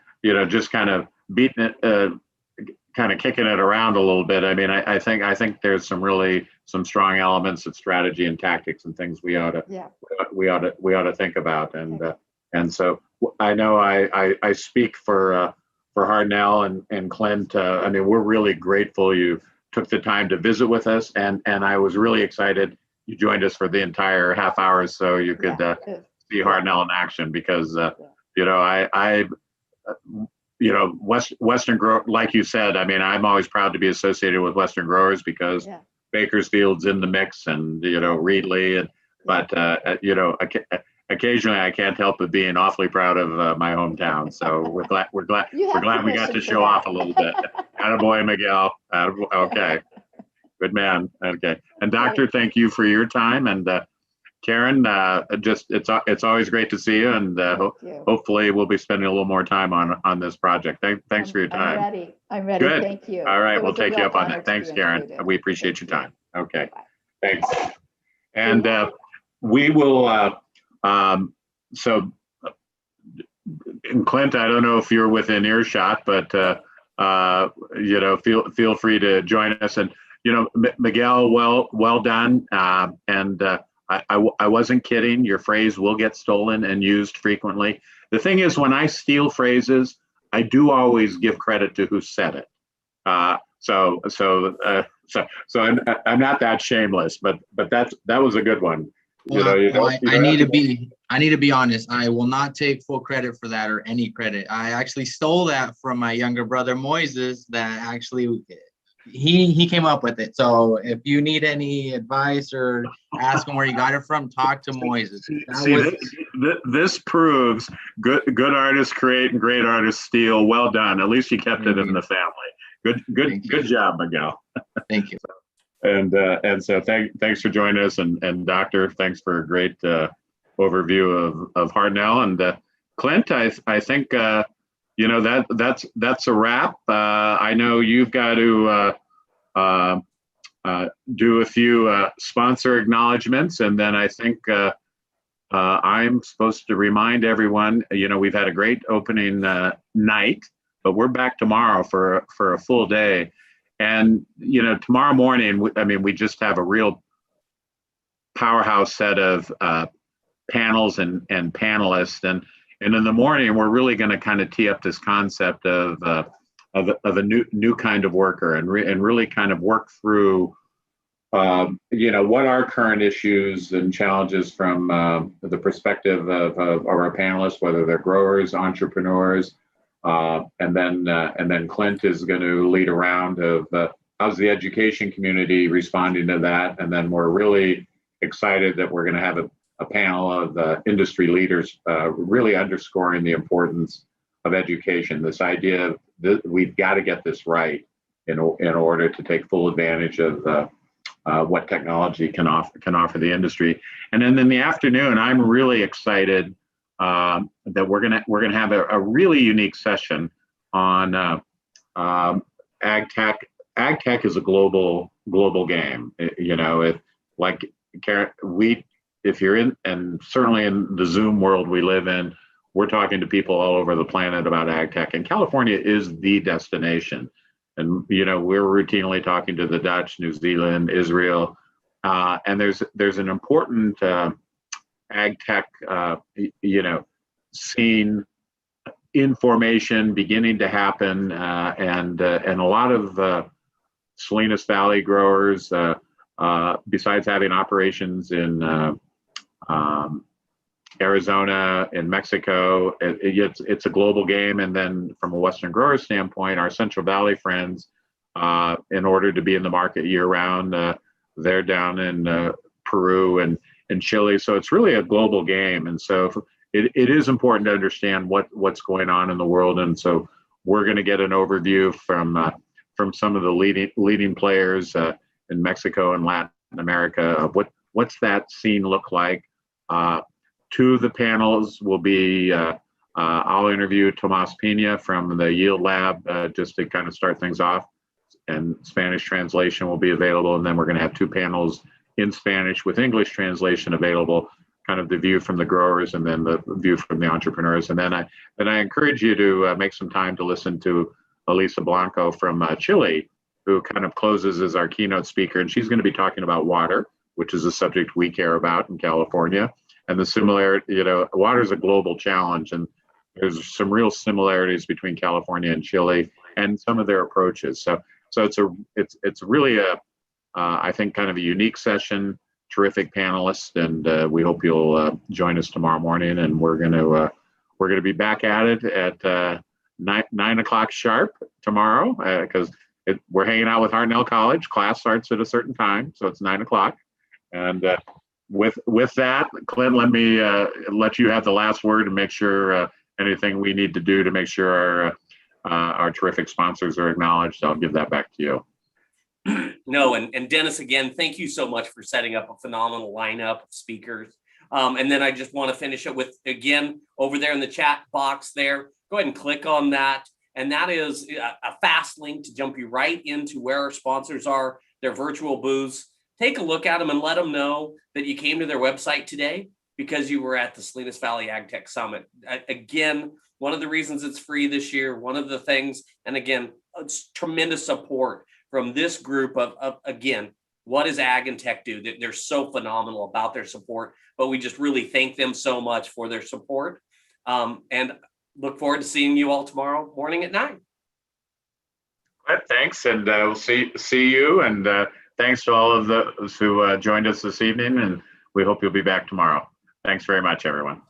just kind of beating it, kind of kicking it around a little bit. I mean, I think there's some strong elements of strategy and tactics and things we ought to think about, and so I know I speak for Hartnell and Clint. I mean, we're really grateful you took the time to visit with us, and I was really excited you joined us for the entire half hour so you could see Hartnell in action, because Western Grow, like you said, I mean, I'm always proud to be associated with Western Growers because Bakersfield's in the mix, and Reedley, but occasionally I can't help but being awfully proud of my hometown. So we're glad we got to show off a little bit. Attaboy, Miguel. Okay. Good man. Okay. And Doctor, thank you for your time. And Karen, it's always great to see you. And hopefully we'll be spending a little more time on this project. Thanks for your time. I'm ready. Good. Thank you. All right. It We'll was a take you real up on honor that. to Thanks, be Karen. included. We appreciate your time. Okay. Bye. Thanks. And we will, so and Clint, I don't know if you're within earshot, but feel free to join us. And Miguel, well done. And I wasn't kidding. Your phrase will get stolen and used frequently. The thing is, when I steal phrases, I do always give credit to who said it. So I'm not that shameless, but that was a good one. I need to be honest. I will not take full credit for that or any credit. I actually stole that from my younger brother Moises. That actually he came up with it. So if you need any advice or ask him where he got it from, talk to Moises. This proves good artists create and great artists steal. Well done. At least you kept it in the family. Good job, Miguel. Thank you. And so thanks for joining us, and Doctor, thanks for a great overview of Hartnell. And Clint, I think that's a wrap. I know you've got to do a few sponsor acknowledgments, and then I think I'm supposed to remind everyone. We've had a great opening night, but we're back tomorrow for a full day. And, tomorrow morning, we just have a real powerhouse set of panels and panelists. And in the morning, we're really going to kind of tee up this concept of a new kind of worker and really kind of work through, what are current issues and challenges from the perspective of our panelists, whether they're growers, entrepreneurs. And then Clint is going to lead a round of how's the education community responding to that. And then we're really excited that we're going to have a panel of industry leaders really underscoring the importance of education. This idea that we've got to get this right in order to take full advantage of what technology can offer the industry. And then in the afternoon, I'm really excited that we're gonna have a really unique session on ag tech. Ag tech is a global game. If you're in, and certainly in the Zoom world we live in, we're talking to people all over the planet about ag tech, and California is the destination. And we're routinely talking to the Dutch, New Zealand, Israel, and there's an important ag tech, scene information beginning to happen, and a lot of Salinas Valley growers, besides having operations in Arizona and Mexico, it's a global game. And then from a Western grower standpoint, our Central Valley friends, in order to be in the market year round, they're down in Peru and Chile. So it's really a global game. And so it is important to understand what's going on in the world. And so we're going to get an overview from some of the leading players in Mexico and Latin America of what's that scene look like. Two of the panels will be, I'll interview Tomas Pina from the Yield Lab just to kind of start things off, and Spanish translation will be available. And then we're going to have two panels in Spanish with English translation available, kind of the view from the growers and then the view from the entrepreneurs. And then I encourage you to make some time to listen to Elisa Blanco from Chile, who kind of closes as our keynote speaker. And she's going to be talking about water, which is a subject we care about in California. And the similarity, water is a global challenge, and there's some real similarities between California and Chile and some of their approaches. So it's really I think kind of a unique session, terrific panelists, and we hope you'll join us tomorrow morning. And we're going to be back at it at 9 o'clock sharp tomorrow, because we're hanging out with Hartnell College. Class starts at a certain time, so it's 9 o'clock. And with that, Clint, let me let you have the last word and make sure anything we need to do to make sure our terrific sponsors are acknowledged, I'll give that back to you. No, and Dennis, again, thank you so much for setting up a phenomenal lineup of speakers. And then I just want to finish it with, again, over there in the chat box there, go ahead and click on that. And that is a fast link to jump you right into where our sponsors are, their virtual booths. Take a look at them and let them know that you came to their website today because you were at the Salinas Valley Ag Tech Summit. Again, one of the reasons it's free this year, one of the things, and again, it's tremendous support from this group of again, what does Ag and Tech do? They're so phenomenal about their support, but we just really thank them so much for their support. And look forward to seeing you all tomorrow morning at 9. Thanks, and we'll see you. And thanks to all of those who joined us this evening, and we hope you'll be back tomorrow. Thanks very much, everyone.